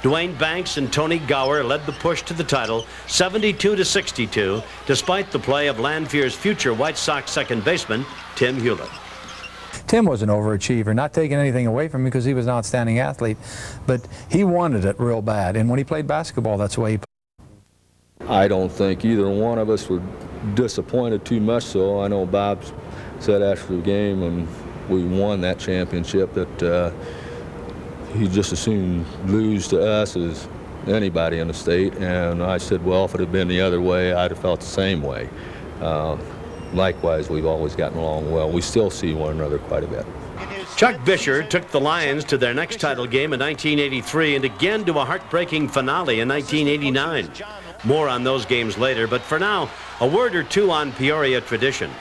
[SPEAKER 1] Dwayne Banks and Tony Gower led the push to the title 72-62, despite the play of Lanphier's future White Sox second baseman, Tim Hewlett.
[SPEAKER 20] Tim was an overachiever, not taking anything away from him because he was an outstanding athlete, but he wanted it real bad, and when he played basketball, that's the way he played.
[SPEAKER 19] I don't think either one of us were disappointed too much so. I know Bob said after the game when we won that championship that he just as soon lose to us as anybody in the state, and I said, well, if it had been the other way, I'd have felt the same way. Likewise, we've always gotten along well. We still see one another quite a bit.
[SPEAKER 1] Chuck Bisher took the Lions to their next title game in 1983 and again to a heartbreaking finale in 1989. More on those games later, but for now, a word or two on Peoria tradition.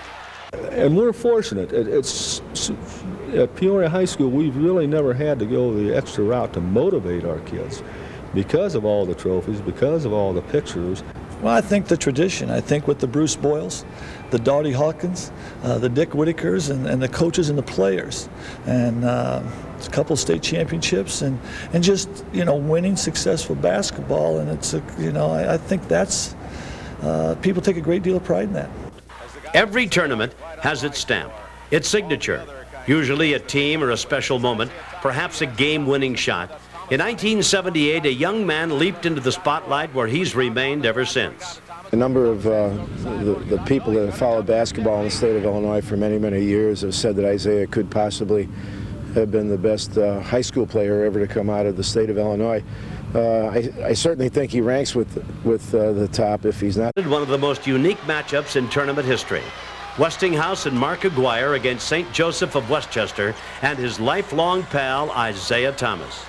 [SPEAKER 19] And we're fortunate. At Peoria High School, we've really never had to go the extra route to motivate our kids because of all the trophies, because of all the pictures.
[SPEAKER 22] Well, I think the tradition. I think with the Bruce Boyles, the Dottie Hawkins, the Dick Whitakers, and the coaches and the players, and a couple state championships, and just winning successful basketball. And it's I think that's people take a great deal of pride in that.
[SPEAKER 1] Every tournament has its stamp, its signature, usually a team or a special moment, perhaps a game-winning shot. In 1978, a young man leaped into the spotlight where he's remained ever since.
[SPEAKER 23] A number of the people that have followed basketball in the state of Illinois for many, many years have said that Isaiah could possibly have been the best high school player ever to come out of the state of Illinois. I certainly think he ranks with the top if he's not.
[SPEAKER 1] One of the most unique matchups in tournament history. Westinghouse and Mark Aguirre against St. Joseph of Westchester and his lifelong pal Isaiah Thomas.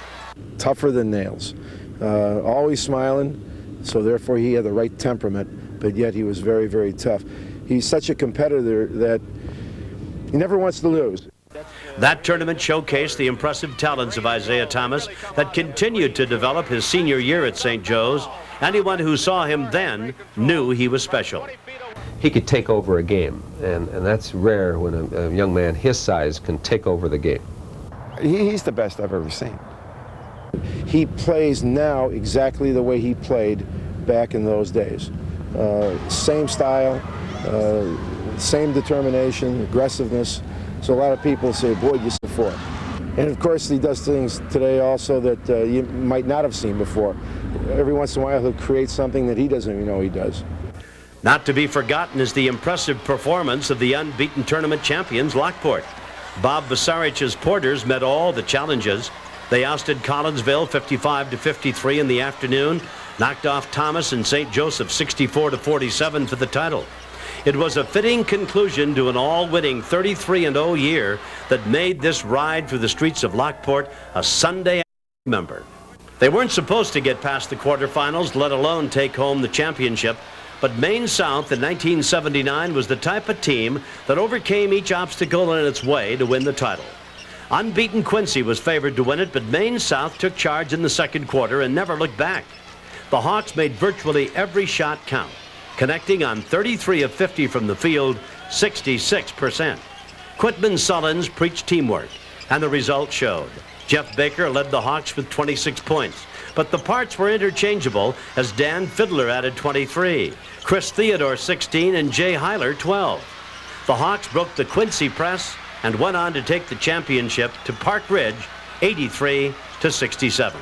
[SPEAKER 23] Tougher than nails. always smiling, so therefore he had the right temperament, but yet he was very, very tough. He's such a competitor that he never wants to lose.
[SPEAKER 1] That tournament showcased the impressive talents of Isaiah Thomas that continued to develop his senior year at St. Joe's. Anyone who saw him then knew he was special.
[SPEAKER 10] He could take over a game, and that's rare when a young man his size can take over the game.
[SPEAKER 12] He's the best I've ever seen.
[SPEAKER 23] He plays now exactly the way he played back in those days. Same style, same determination, aggressiveness. So a lot of people say, boy, you saw before. And of course he does things today also that you might not have seen before. Every once in a while he'll create something that he doesn't even know he does.
[SPEAKER 1] Not to be forgotten is the impressive performance of the unbeaten tournament champions, Lockport. Bob Basarich's Porters met all the challenges. They ousted Collinsville 55-53 in the afternoon, knocked off Thomas and St. Joseph 64-47 for the title. It was a fitting conclusion to an all-winning 33-0 year that made this ride through the streets of Lockport a Sunday remember. They weren't supposed to get past the quarterfinals, let alone take home the championship, but Maine South in 1979 was the type of team that overcame each obstacle in its way to win the title. Unbeaten Quincy was favored to win it, but Maine South took charge in the second quarter and never looked back. The Hawks made virtually every shot count, connecting on 33 of 50 from the field, 66%. Quitman Sullins preached teamwork, and the result showed. Jeff Baker led the Hawks with 26 points, but the parts were interchangeable as Dan Fiddler added 23, Chris Theodore 16, and Jay Heiler 12. The Hawks broke the Quincy press and went on to take the championship to Park Ridge 83-67.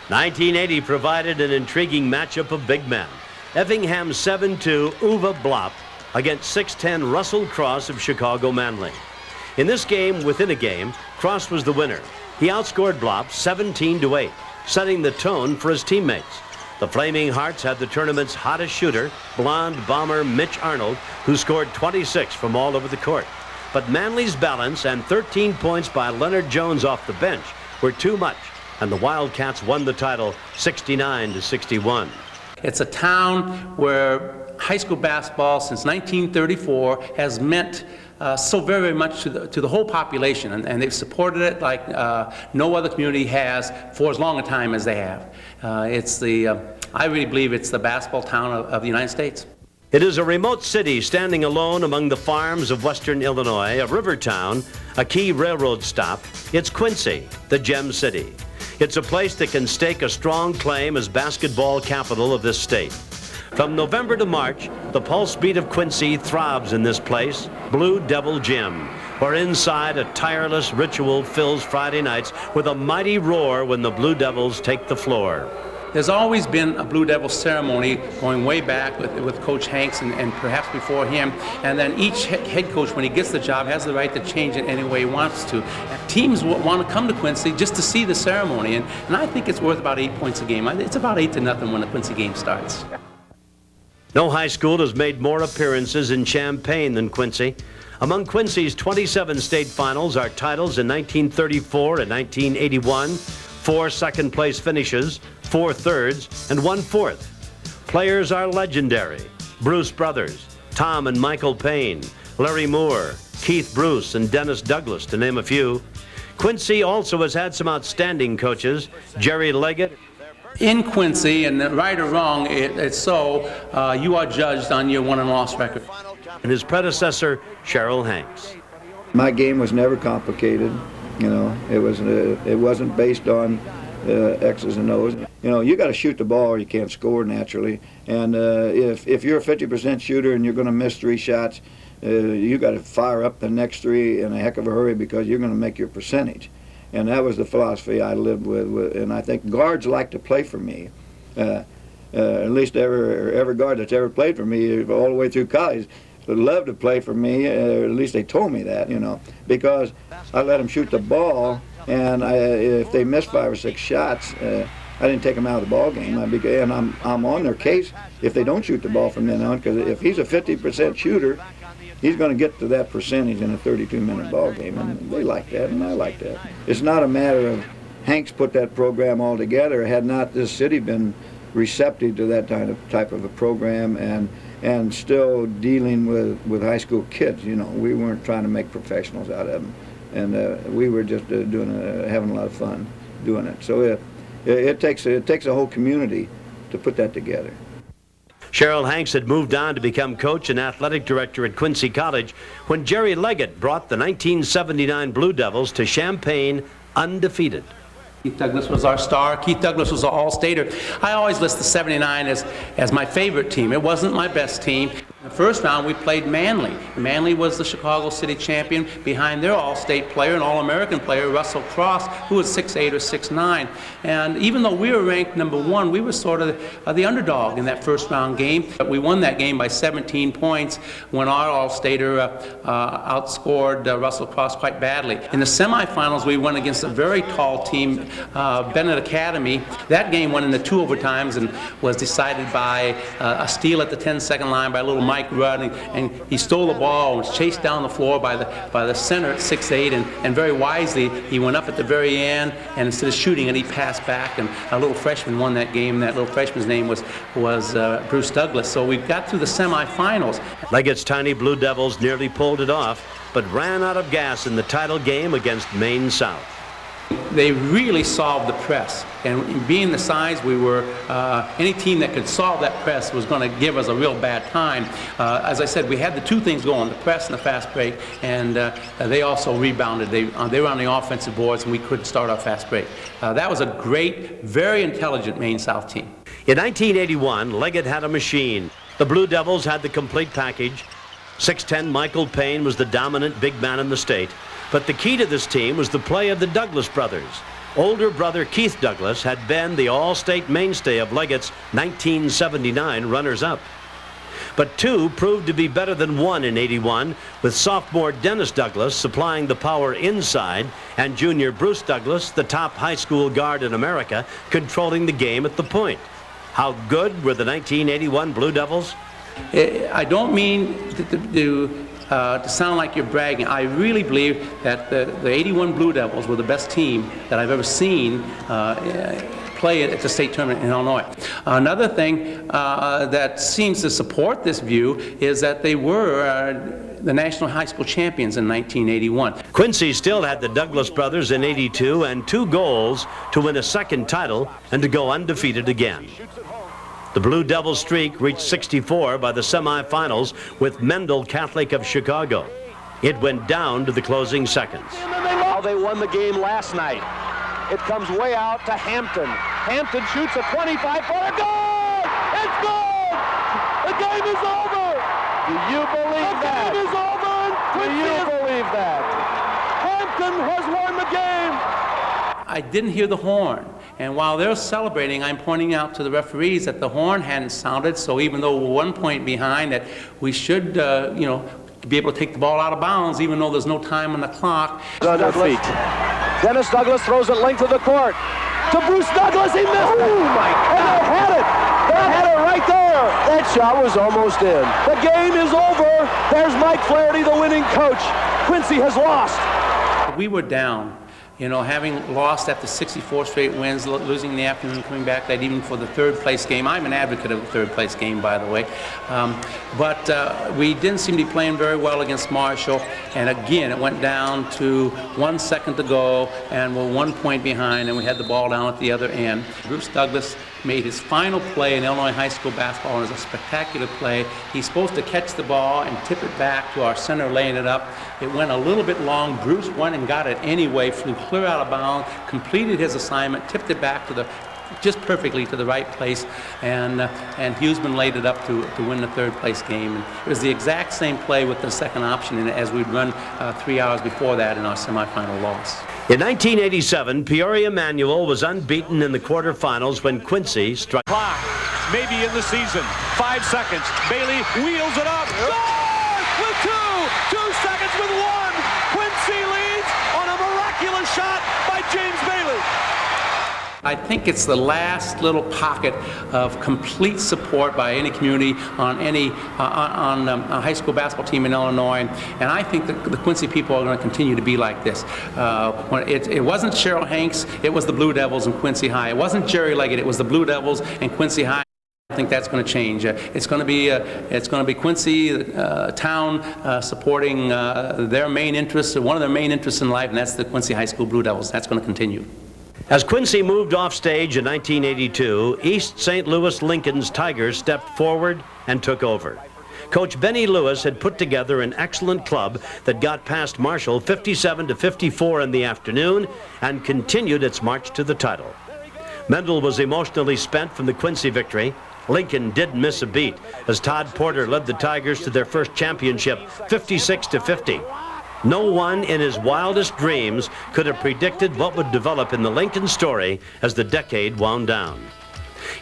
[SPEAKER 1] 1980 provided an intriguing matchup of big men. Effingham 7-2 Uwe Blopp against 6'10 Russell Cross of Chicago Manly. In this game within a game, Cross was the winner. He outscored Blopp 17-8, setting the tone for his teammates. The Flaming Hearts had the tournament's hottest shooter, blonde bomber Mitch Arnold, who scored 26 from all over the court. But Manly's balance and 13 points by Leonard Jones off the bench were too much, and the Wildcats won the title 69-61.
[SPEAKER 2] It's a town where high school basketball since 1934 has meant so very, very much to the whole population, and they've supported it like no other community has for as long a time as they have. I really believe it's the basketball town of the United States.
[SPEAKER 1] It is a remote city standing alone among the farms of western Illinois, a river town, a key railroad stop. It's Quincy, the Gem City. It's a place that can stake a strong claim as basketball capital of this state. From November to March, the pulse beat of Quincy throbs in this place, Blue Devil Gym, where inside a tireless ritual fills Friday nights with a mighty roar when the Blue Devils take the floor.
[SPEAKER 2] There's always been a Blue Devil ceremony going way back with Coach Hanks and perhaps before him. And then each head coach, when he gets the job, has the right to change it any way he wants to. Teams want to come to Quincy just to see the ceremony. And I think it's worth about 8 points a game. It's about 8-0 when the Quincy game starts.
[SPEAKER 1] No high school has made more appearances in Champaign than Quincy. Among Quincy's 27 state finals are titles in 1934 and 1981, 4 second-place finishes, 4 thirds, and 1 fourth. Players are legendary. Bruce Brothers, Tom and Michael Payne, Larry Moore, Keith Bruce, and Dennis Douglas, to name a few. Quincy also has had some outstanding coaches, Jerry Leggett.
[SPEAKER 2] In Quincy, and right or wrong, it's so, you are judged on your won and loss record.
[SPEAKER 1] And his predecessor, Cheryl Hanks.
[SPEAKER 3] My game was never complicated. You know, it wasn't based on X's and O's. You know, you got to shoot the ball or you can't score naturally. And if you're a 50% shooter and you're going to miss 3 shots, you got to fire up the next 3 in a heck of a hurry because you're going to make your percentage. And that was the philosophy I lived with. And I think guards like to play for me. At least every guard that's ever played for me all the way through college would love to play for me. At least they told me that, you know, because I let them shoot the ball, and if they missed 5 or 6 shots, I didn't take them out of the ball game. And I'm on their case if they don't shoot the ball from then on, because if he's a 50% shooter, he's going to get to that percentage in a 32-minute ball game, and they like that, and I like that. It's not a matter Hanks put that program all together. Had not this city been receptive to that type of a program and still dealing with high school kids, you know, we weren't trying to make professionals out of them, and we were just having a lot of fun doing it. So it takes a whole community to put that together.
[SPEAKER 1] Cheryl Hanks had moved on to become coach and athletic director at Quincy College when Jerry Leggett brought the 1979 Blue Devils to Champaign undefeated.
[SPEAKER 2] Keith Douglas was our star. Keith Douglas was an all-stater. I always list the 79 as my favorite team. It wasn't my best team. In the first round, we played Manly. Manly was the Chicago City champion behind their all-state player and all-American player, Russell Cross, who was 6'8" or 6'9". And even though we were ranked #1, we were sort of the underdog in that first-round game. But we won that game by 17 points when our all-stater outscored Russell Cross quite badly. In the semifinals, we went against a very tall team, Bennett Academy. That game went into 2 overtimes and was decided by a steal at the 10-second line by a little Mike Rudd, and he stole the ball and was chased down the floor by the center at 6'8", and very wisely he went up at the very end, and instead of shooting it, he passed back, and a little freshman won that game. That little freshman's name was Bruce Douglas. So we got through the semifinals.
[SPEAKER 1] Leggett's tiny Blue Devils nearly pulled it off, but ran out of gas in the title game against Maine South.
[SPEAKER 2] They really solved the press, and being the size we were, any team that could solve that press was going to give us a real bad time. As I said, we had the 2 things going, the press and the fast break, and they also rebounded. They were on the offensive boards, and we couldn't start our fast break. That was a great, very intelligent Maine South team.
[SPEAKER 1] In 1981, Leggett had a machine. The Blue Devils had the complete package. 6'10" Michael Payne was the dominant big man in the state. But the key to this team was the play of the Douglas brothers. Older brother Keith Douglas had been the all-state mainstay of Leggett's 1979 runners-up. But 2 proved to be better than 1 in '81, with sophomore Dennis Douglas supplying the power inside and junior Bruce Douglas, the top high school guard in America, controlling the game at the point. How good were the 1981 Blue Devils?
[SPEAKER 2] I don't mean to sound like you're bragging. I really believe that the 81 Blue Devils were the best team that I've ever seen play at the state tournament in Illinois. Another thing that seems to support this view is that they were the national high school champions in 1981.
[SPEAKER 1] Quincy still had the Douglas brothers in '82 and 2 goals to win a second title and to go undefeated again. The Blue Devil streak reached 64 by the semifinals with Mendel Catholic of Chicago. It went down to the closing seconds.
[SPEAKER 7] How they won the game last night. It comes way out to Hampton. Hampton shoots a 25-footer. Goal! It's good! The game is over! Do you believe that? The game is over! Do you believe that? Hampton has won the game!
[SPEAKER 2] I didn't hear the horn. And while they're celebrating, I'm pointing out to the referees that the horn hadn't sounded, so even though we're 1 point behind, that we should, you know, be able to take the ball out of bounds, even though there's no time on the clock.
[SPEAKER 7] Douglas. Dennis Douglas throws it length of the court. To Bruce Douglas, he missed it. Oh, my God. And they had it. They had it right there. That shot was almost in. The game is over. There's Mike Flaherty, the winning coach. Quincy has lost.
[SPEAKER 2] We were down. You know, having lost after 64 straight wins, losing in the afternoon, coming back that evening for the 3rd place game. I'm an advocate of the 3rd place game, by the way. But we didn't seem to be playing very well against Marshall. And again, it went down to 1 second to go, and we're 1 point behind, and we had the ball down at the other end. Bruce Douglas made his final play in Illinois high school basketball, and it was a spectacular play. He's supposed to catch the ball and tip it back to our center, laying it up. It went a little bit long. Bruce went and got it anyway, flew clear out of bounds, completed his assignment, tipped it back to just perfectly to the right place, and Huseman laid it up to win the 3rd place game. And it was the exact same play with the second option in it as we'd run 3 hours before that in our semifinal loss.
[SPEAKER 1] In 1987, Peoria Manual was unbeaten in the quarterfinals when Quincy struck.
[SPEAKER 5] Clock, maybe in the season. 5 seconds. Bailey wheels it up. Scores with 2. 2 seconds with 1. Quincy leads on a miraculous shot by James Bailey.
[SPEAKER 2] I think it's the last little pocket of complete support by any community on any a high school basketball team in Illinois, and I think that the Quincy people are going to continue to be like this. It wasn't Cheryl Hanks, it was the Blue Devils and Quincy High. It wasn't Jerry Leggett, it was the Blue Devils and Quincy High. I think that's going to change. It's going to be Quincy town supporting their main interest, one of their main interests in life, and that's the Quincy High School Blue Devils. That's going to continue.
[SPEAKER 1] As Quincy moved off stage in 1982, East St. Louis Lincoln's Tigers stepped forward and took over. Coach Benny Lewis had put together an excellent club that got past Marshall 57-54 in the afternoon and continued its march to the title. Mendel was emotionally spent from the Quincy victory. Lincoln didn't miss a beat as Todd Porter led the Tigers to their first championship 56-50. No one in his wildest dreams could have predicted what would develop in the Lincoln story as the decade wound down.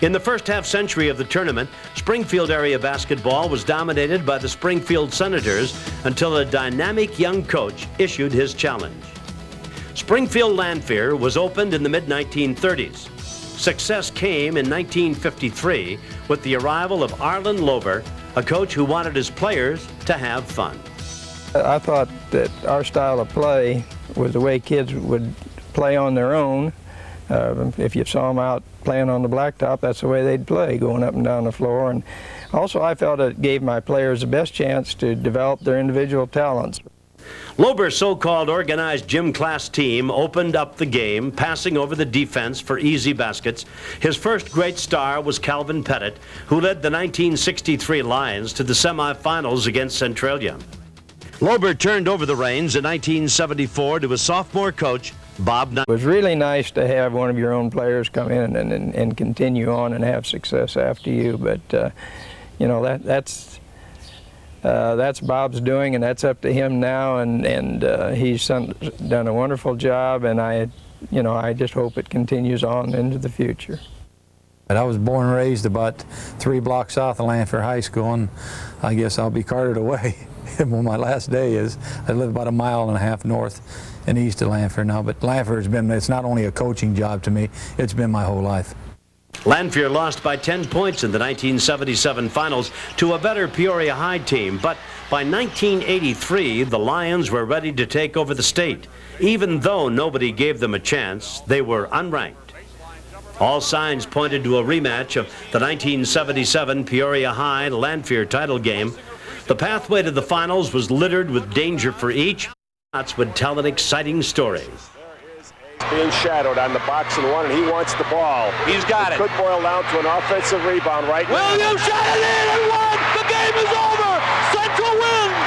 [SPEAKER 1] In the first half century of the tournament, Springfield area basketball was dominated by the Springfield Senators until a dynamic young coach issued his challenge. Springfield Lanphier was opened in the mid-1930s. Success came in 1953 with the arrival of Arlen Lober, a coach who wanted his players to have fun.
[SPEAKER 6] I thought that our style of play was the way kids would play on their own. If you saw them out playing on the blacktop, that's the way they'd play, going up and down the floor. And also I felt it gave my players the best chance to develop their individual talents.
[SPEAKER 1] Lober's so-called organized gym class team opened up the game, passing over the defense for easy baskets. His first great star was Calvin Pettit, who led the 1963 Lions to the semifinals against Centralia. Lober turned over the reins in 1974 to his sophomore coach, Bob Knight.
[SPEAKER 6] It was really nice to have one of your own players come in and continue on and have success after you, but you know, that's Bob's doing, and that's up to him now, and he's done a wonderful job, and I just hope it continues on into the future.
[SPEAKER 20] I was born and raised about 3 blocks south of Lanphier High School, and I guess I'll be carted away when my last day is. I live about 1.5 miles north and east of Lanphier now, but Lanphier has been, it's not only a coaching job to me, it's been my whole life.
[SPEAKER 1] Lanphier lost by 10 points in the 1977 finals to a better Peoria High team, but by 1983, the Lions were ready to take over the state. Even though nobody gave them a chance, they were unranked. All signs pointed to a rematch of the 1977 Peoria High Lanphier title game. The pathway to the finals was littered with danger for each. Knots would tell an exciting story.
[SPEAKER 8] Being shadowed on the box and one, and he wants the ball.
[SPEAKER 5] He's got it.
[SPEAKER 8] Could boil down to an offensive rebound right now.
[SPEAKER 5] Williams shot it in and one. The game is over. Central wins.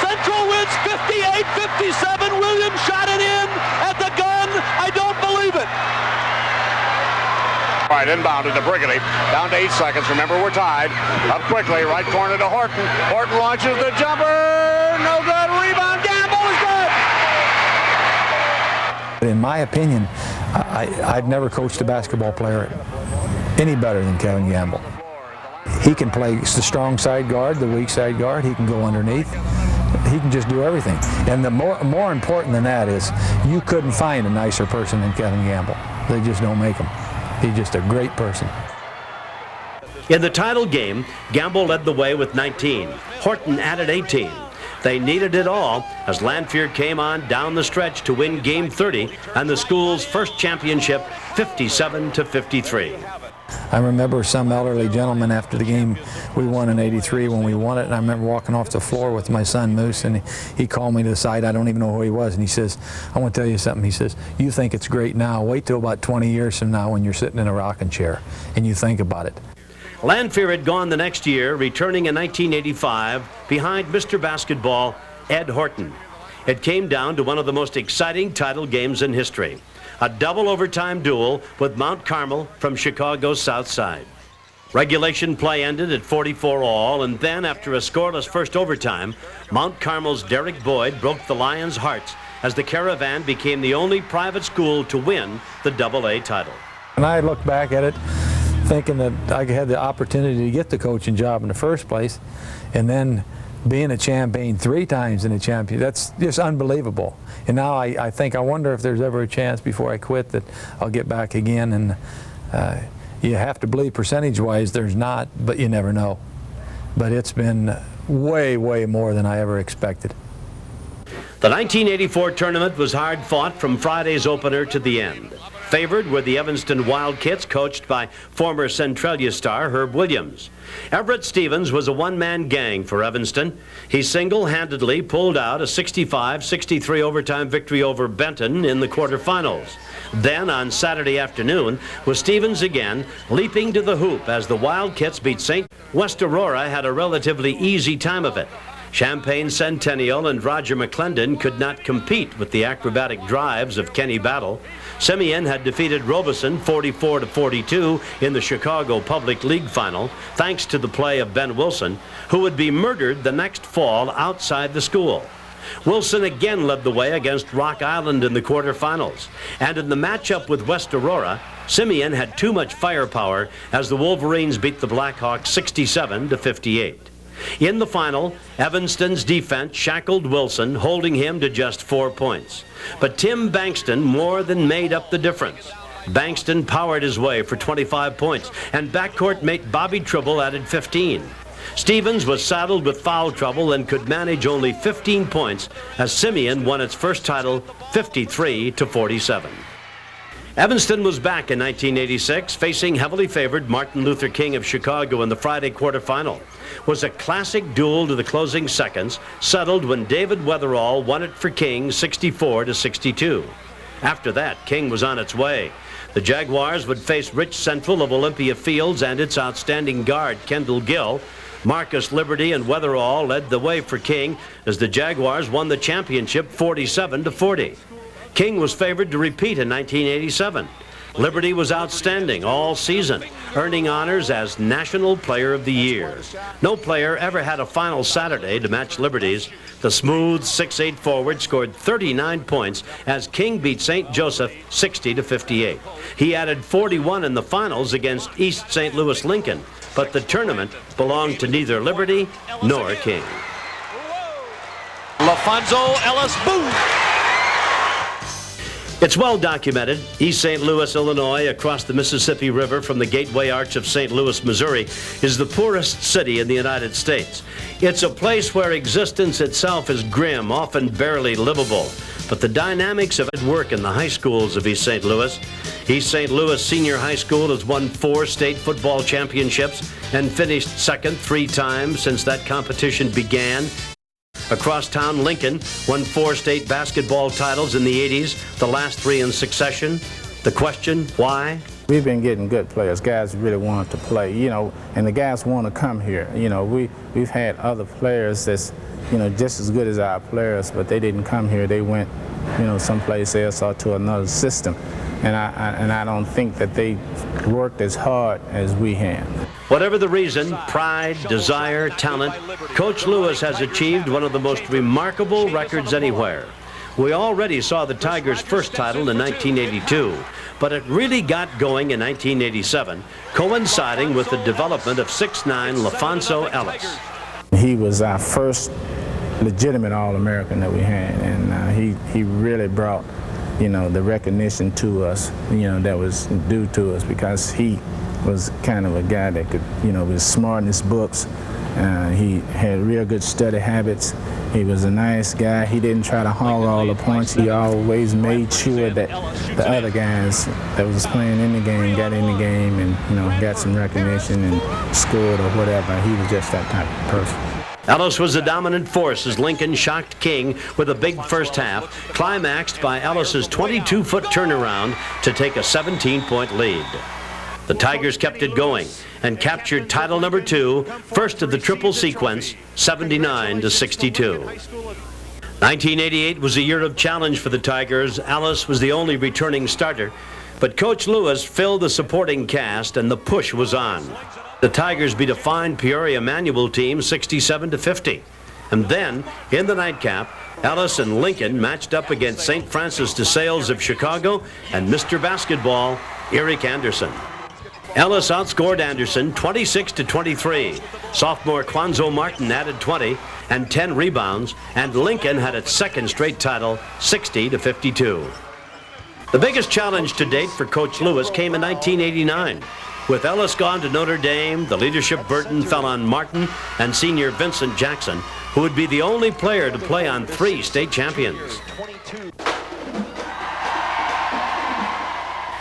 [SPEAKER 5] Central wins 58-57. Williams shot it in at the gun. I don't believe it.
[SPEAKER 8] All right, inbounded to Briggity. Down to 8 seconds. Remember, we're tied. Up quickly, right corner to Horton. Horton launches the jumper. No good. Rebound. Gamble is good.
[SPEAKER 20] In my opinion, I've never coached a basketball player any better than Kevin Gamble. He can play the strong side guard, the weak side guard. He can go underneath. He can just do everything. And the more important than that is you couldn't find a nicer person than Kevin Gamble. They just don't make them. He's just a great person.
[SPEAKER 1] In the title game, Gamble led the way with 19. Horton added 18. They needed it all as Lanphier came on down the stretch to win Game 30 and the school's first championship 57-53.
[SPEAKER 20] I remember some elderly gentleman after the game we won in '83 when we won it, and I remember walking off the floor with my son Moose, and he called me to the side. I don't even know who he was, and he says, I want to tell you something. He says, you think it's great now. Wait till about 20 years from now when you're sitting in a rocking chair and you think about it.
[SPEAKER 1] Lanphier had gone the next year, returning in 1985 behind Mr. Basketball, Ed Horton. It came down to one of the most exciting title games in history, a double overtime duel with Mount Carmel from Chicago's South Side. Regulation play ended at 44 all, and then after a scoreless first overtime, Mount Carmel's Derek Boyd broke the Lions' hearts as the Caravan became the only private school to win the AA title.
[SPEAKER 20] And I look back at it thinking that I had the opportunity to get the coaching job in the first place, and then being a champion 3 times in a champion, that's just unbelievable. And now I think, I wonder if there's ever a chance before I quit that I'll get back again. And you have to believe percentage-wise there's not, but you never know. But it's been way, way more than I ever expected.
[SPEAKER 1] The 1984 tournament was hard fought from Friday's opener to the end. Favored were the Evanston Wildcats, coached by former Centralia star Herb Williams. Everett Stevens was a one-man gang for Evanston. He single-handedly pulled out a 65-63 overtime victory over Benton in the quarterfinals. Then on Saturday afternoon was Stevens again, leaping to the hoop as the Wildcats beat St. West Aurora had a relatively easy time of it. Champaign Centennial and Roger McClendon could not compete with the acrobatic drives of Kenny Battle. Simeon had defeated Robeson 44-42 in the Chicago Public League final, thanks to the play of Ben Wilson, who would be murdered the next fall outside the school. Wilson again led the way against Rock Island in the quarterfinals. And in the matchup with West Aurora, Simeon had too much firepower as the Wolverines beat the Blackhawks 67-58. In the final, Evanston's defense shackled Wilson, holding him to just 4 points. But Tim Bankston more than made up the difference. Bankston powered his way for 25 points, and backcourt mate Bobby Tribble added 15. Stevens was saddled with foul trouble and could manage only 15 points as Simeon won its first title 53-47. Evanston was back in 1986, facing heavily favored Martin Luther King of Chicago in the Friday quarterfinal. Was a classic duel to the closing seconds, settled when David Weatherall won it for King 64-62. After that, King was on its way. The Jaguars would face Rich Central of Olympia Fields and its outstanding guard, Kendall Gill. Marcus Liberty and Weatherall led the way for King as the Jaguars won the championship 47-40. King was favored to repeat in 1987. Liberty was outstanding all season, earning honors as National Player of the Year. No player ever had a final Saturday to match Liberty's. The smooth 6'8" forward scored 39 points as King beat St. Joseph 60-58. He added 41 in the finals against East St. Louis Lincoln, but the tournament belonged to neither Liberty nor King.
[SPEAKER 5] LaFonso Ellis Booth.
[SPEAKER 1] It's well documented. East St. Louis, Illinois, across the Mississippi River from the Gateway Arch of St. Louis, Missouri, is the poorest city in the United States. It's a place where existence itself is grim, often barely livable. But the dynamics of it work in the high schools of East St. Louis. East St. Louis Senior High School has won 4 state football championships and finished second 3 times since that competition began. Across town, Lincoln won 4 state basketball titles in the 80s, the last 3 in succession. The question, why?
[SPEAKER 9] We've been getting good players. Guys really want to play, and the guys want to come here. We've had other players that's, just as good as our players, but they didn't come here. They went, someplace else or to another system. And I don't think that they worked as hard as we have.
[SPEAKER 1] Whatever the reason, pride, desire, talent, Coach Lewis has achieved one of the most remarkable records anywhere. We already saw the Tigers' first title in 1982, but it really got going in 1987, coinciding with the development of 6'9" LaFonso Ellis.
[SPEAKER 9] He was our first legitimate All-American that we had, and he really brought the recognition to us, that was due to us, because he was kind of a guy that could, was smart in his books. He had real good study habits. He was a nice guy. He didn't try to hog all the points. He always made sure that the other guys that was playing in the game got in the game and, got some recognition and scored or whatever. He was just that type of person.
[SPEAKER 1] Ellis was a dominant force as Lincoln shocked King with a big first half, climaxed by Ellis's 22-foot turnaround to take a 17-point lead. The Tigers kept it going and captured title number 2, first of the triple sequence, 79-62. 1988 was a year of challenge for the Tigers. Ellis was the only returning starter, but Coach Lewis filled the supporting cast and the push was on. The Tigers beat a fine Peoria Manual team 67-50. And then, in the nightcap, Ellis and Lincoln matched up against St. Francis de Sales of Chicago and Mr. Basketball, Eric Anderson. Ellis outscored Anderson 26-23. Sophomore Quanzo Martin added 20 and 10 rebounds, and Lincoln had its second straight title, 60-52. The biggest challenge to date for Coach Lewis came in 1989. With Ellis gone to Notre Dame, the leadership burden fell on Martin and senior Vincent Jackson, who would be the only player to play on 3 state champions.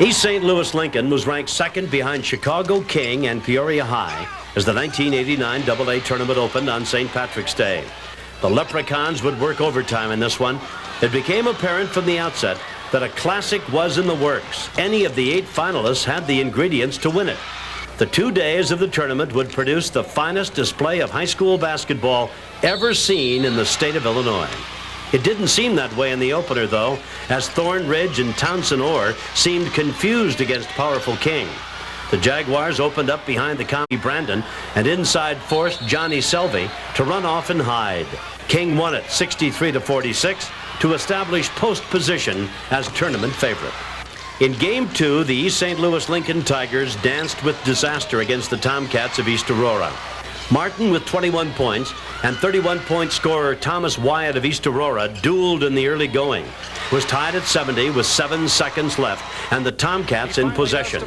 [SPEAKER 1] East St. Louis Lincoln was ranked second behind Chicago King and Peoria High as the 1989 AA tournament opened on St. Patrick's Day. The Leprechauns would work overtime in this one. It became apparent from the outset that a classic was in the works. Any of the 8 finalists had the ingredients to win it. The 2 days of the tournament would produce the finest display of high school basketball ever seen in the state of Illinois. It didn't seem that way in the opener, though, as Thornridge and Townsend Orr seemed confused against powerful King. The Jaguars opened up behind the county Brandon and inside forced Johnny Selvey to run off and hide. King won it 63-46 to establish post position as tournament favorite. In Game 2, the East St. Louis Lincoln Tigers danced with disaster against the Tomcats of East Aurora. Martin with 21 points and 31-point scorer Thomas Wyatt of East Aurora dueled in the early going. Was tied at 70 with 7 seconds left and the Tomcats in possession.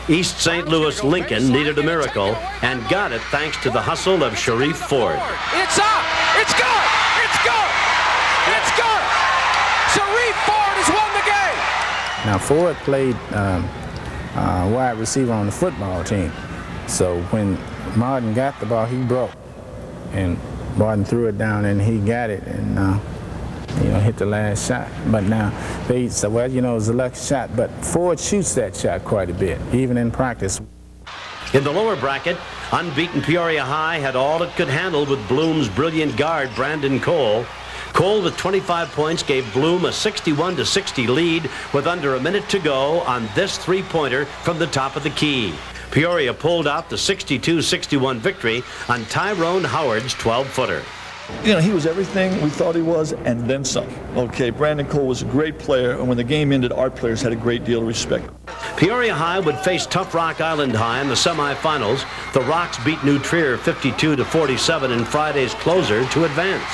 [SPEAKER 1] East St. Louis Lincoln needed a miracle and got it thanks to the hustle of Sharif Ford.
[SPEAKER 5] It's up! It's good! It's good! It's good! Sharif Ford has won the game!
[SPEAKER 9] Now, Ford played wide receiver on the football team. So when Martin got the ball, he broke. And Martin threw it down and he got it and, hit the last shot. But now, they said, well, it was a lucky shot. But Ford shoots that shot quite a bit, even in practice.
[SPEAKER 1] In the lower bracket, unbeaten Peoria High had all it could handle with Bloom's brilliant guard, Brandon Cole. Cole with 25 points gave Bloom a 61-60 lead with under a minute to go on this three-pointer from the top of the key. Peoria pulled out the 62-61 victory on Tyrone Howard's 12-footer.
[SPEAKER 22] He was everything we thought he was and then some. Okay, Brandon Cole was a great player, and when the game ended, our players had a great deal of respect.
[SPEAKER 1] Peoria High would face Tough Rock Island High in the semifinals. The Rocks beat New Trier 52-47 in Friday's closer to advance.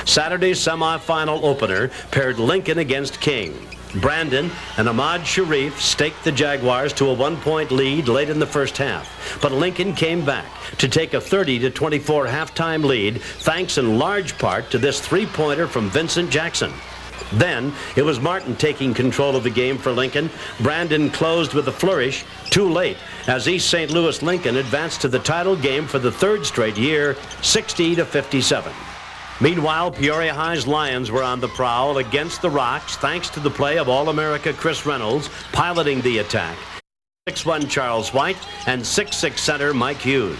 [SPEAKER 1] Saturday's semifinal opener paired Lincoln against King. Brandon and Ahmad Sharif staked the Jaguars to a 1-point lead late in the first half, but Lincoln came back to take a 30-24 halftime lead thanks in large part to this three-pointer from Vincent Jackson. Then it was Martin taking control of the game for Lincoln. Brandon closed with a flourish too late as East St. Louis Lincoln advanced to the title game for the third straight year, 60-57. Meanwhile, Peoria High's Lions were on the prowl against the Rocks thanks to the play of All-America Chris Reynolds piloting the attack, 6'1" Charles White, and 6'6" center Mike Hughes.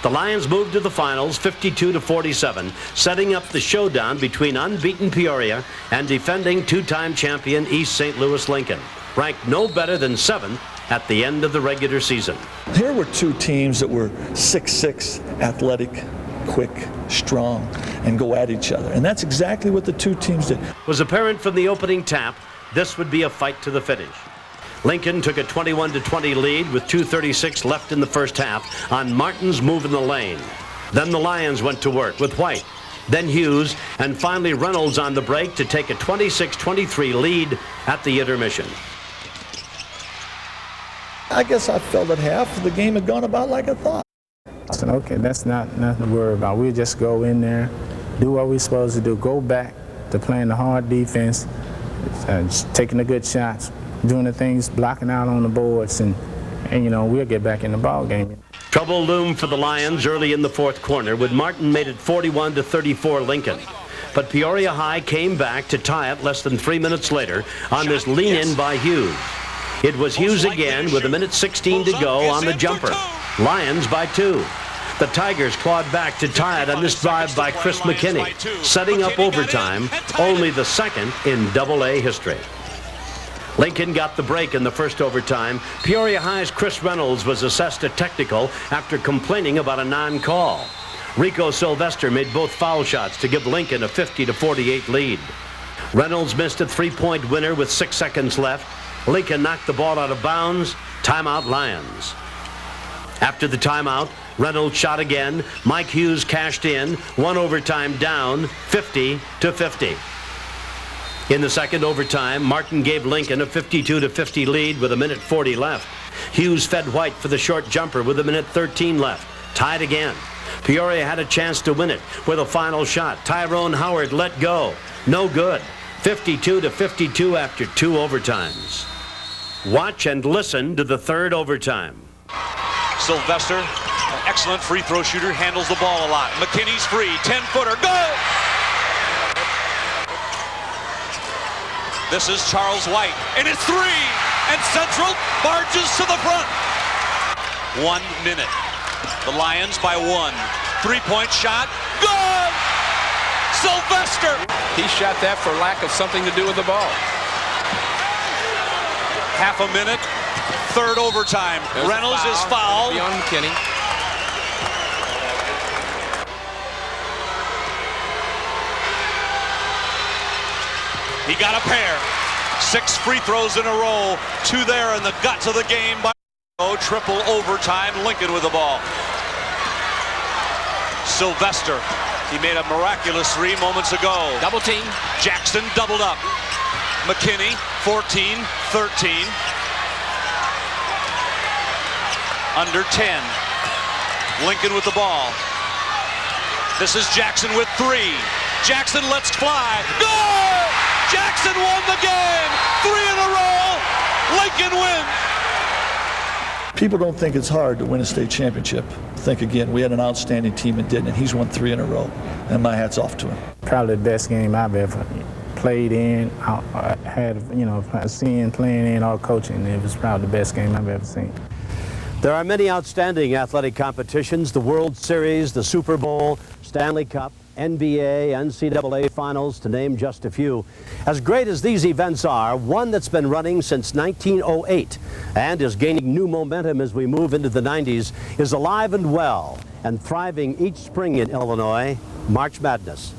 [SPEAKER 1] The Lions moved to the finals 52-47, setting up the showdown between unbeaten Peoria and defending two-time champion East St. Louis Lincoln, ranked no better than 7th at the end of the regular season.
[SPEAKER 22] Here were two teams that were 6'6", athletic, quick, strong, and go at each other. And that's exactly what the two teams did.
[SPEAKER 1] It was apparent from the opening tap, this would be a fight to the finish. Lincoln took a 21-20 lead with 2:36 left in the first half on Martin's move in the lane. Then the Lions went to work with White, then Hughes, and finally Reynolds on the break to take a 26-23 lead at the intermission.
[SPEAKER 22] I guess I felt that half of the game had gone about like I thought.
[SPEAKER 9] I said, okay, that's nothing to worry about. We'll just go in there, do what we're supposed to do, go back to playing the hard defense, just taking the good shots, doing the things, blocking out on the boards, and we'll get back in the ball game.
[SPEAKER 1] Trouble loomed for the Lions early in the fourth quarter when Martin made it 41-34 Lincoln. But Peoria High came back to tie it less than 3 minutes later on this lean-in by Hughes. It was Hughes again with 1:16 to go on the jumper. Lions by 2. The Tigers clawed back to tie it on this drive by Chris McKinney, setting up overtime, only the second in AA history. Lincoln got the break in the first overtime. Peoria High's Chris Reynolds was assessed a technical after complaining about a non-call. Rico Sylvester made both foul shots to give Lincoln a 50-48 lead. Reynolds missed a three-point winner with 6 seconds left. Lincoln knocked the ball out of bounds. Timeout Lions. After the timeout, Reynolds shot again. Mike Hughes cashed in. 1 overtime down, 50-50. In the second overtime, Martin gave Lincoln a 52-50 lead with 1:40 left. Hughes fed White for the short jumper with 1:13 left. Tied again. Peoria had a chance to win it with a final shot. Tyrone Howard let go. No good. 52-52 after 2 overtimes. Watch and listen to the third overtime.
[SPEAKER 13] Sylvester, an excellent free throw shooter, handles the ball a lot. McKinney's free, 10-footer, good! This is Charles White, and it's 3! And Central marches to the front. 1 minute. The Lions by 1. 3-point shot, good! Sylvester!
[SPEAKER 14] He shot that for lack of something to do with the ball.
[SPEAKER 13] Half a minute, third overtime.
[SPEAKER 14] There's
[SPEAKER 13] Reynolds is fouled.
[SPEAKER 14] Beyond McKinney.
[SPEAKER 13] He got a pair. 6 free throws in a row. 2 there in the guts of the game. Triple overtime. Lincoln with the ball. Sylvester. He made a miraculous 3 moments ago.
[SPEAKER 14] Double team.
[SPEAKER 13] Jackson doubled up. McKinney, 14, 13. Under 10. Lincoln with the ball. This is Jackson with 3. Jackson lets fly. Good! Jackson won the game. 3 in a row. Lincoln wins.
[SPEAKER 22] People don't think it's hard to win a state championship. Think again, we had an outstanding team and didn't, and he's won 3 in a row, and my hat's off to him.
[SPEAKER 9] Probably the best game I've ever played in. I had, seeing, playing in, all coaching. It was probably the best game I've ever seen.
[SPEAKER 1] There are many outstanding athletic competitions: the World Series, the Super Bowl, Stanley Cup, NBA, NCAA finals, to name just a few. As great as these events are, one that's been running since 1908 and is gaining new momentum as we move into the 90s is alive and well and thriving each spring in Illinois: March Madness.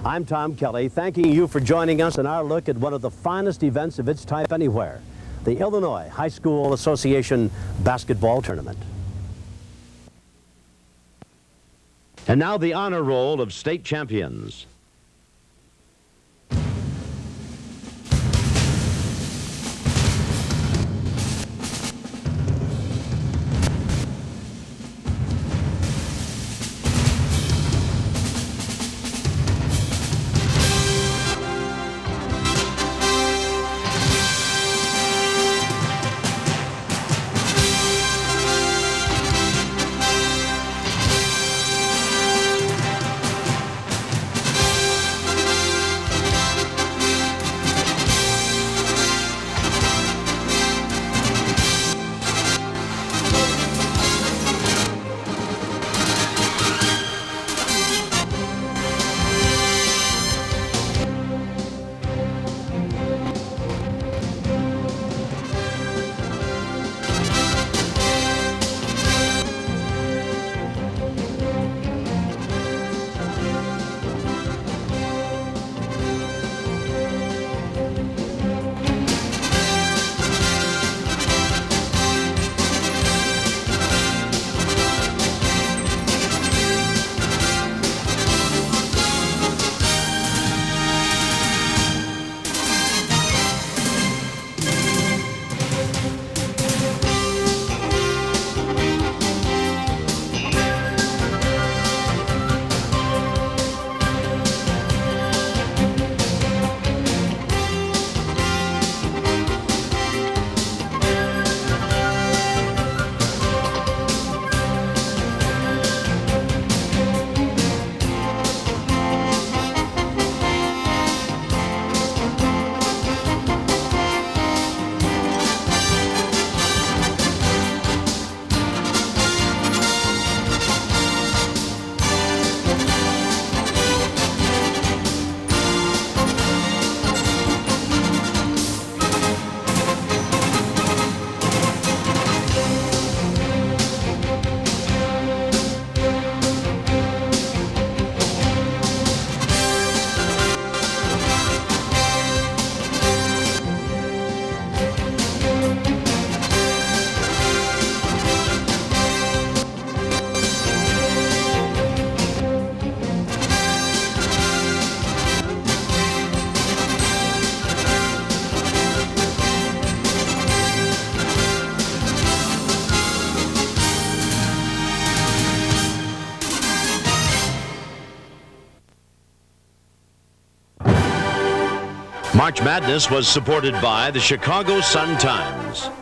[SPEAKER 1] I'm Tom Kelly, thanking you for joining us in our look at one of the finest events of its type anywhere, the Illinois High School Association Basketball Tournament. And now the honor roll of state champions. March Madness was supported by the Chicago Sun-Times.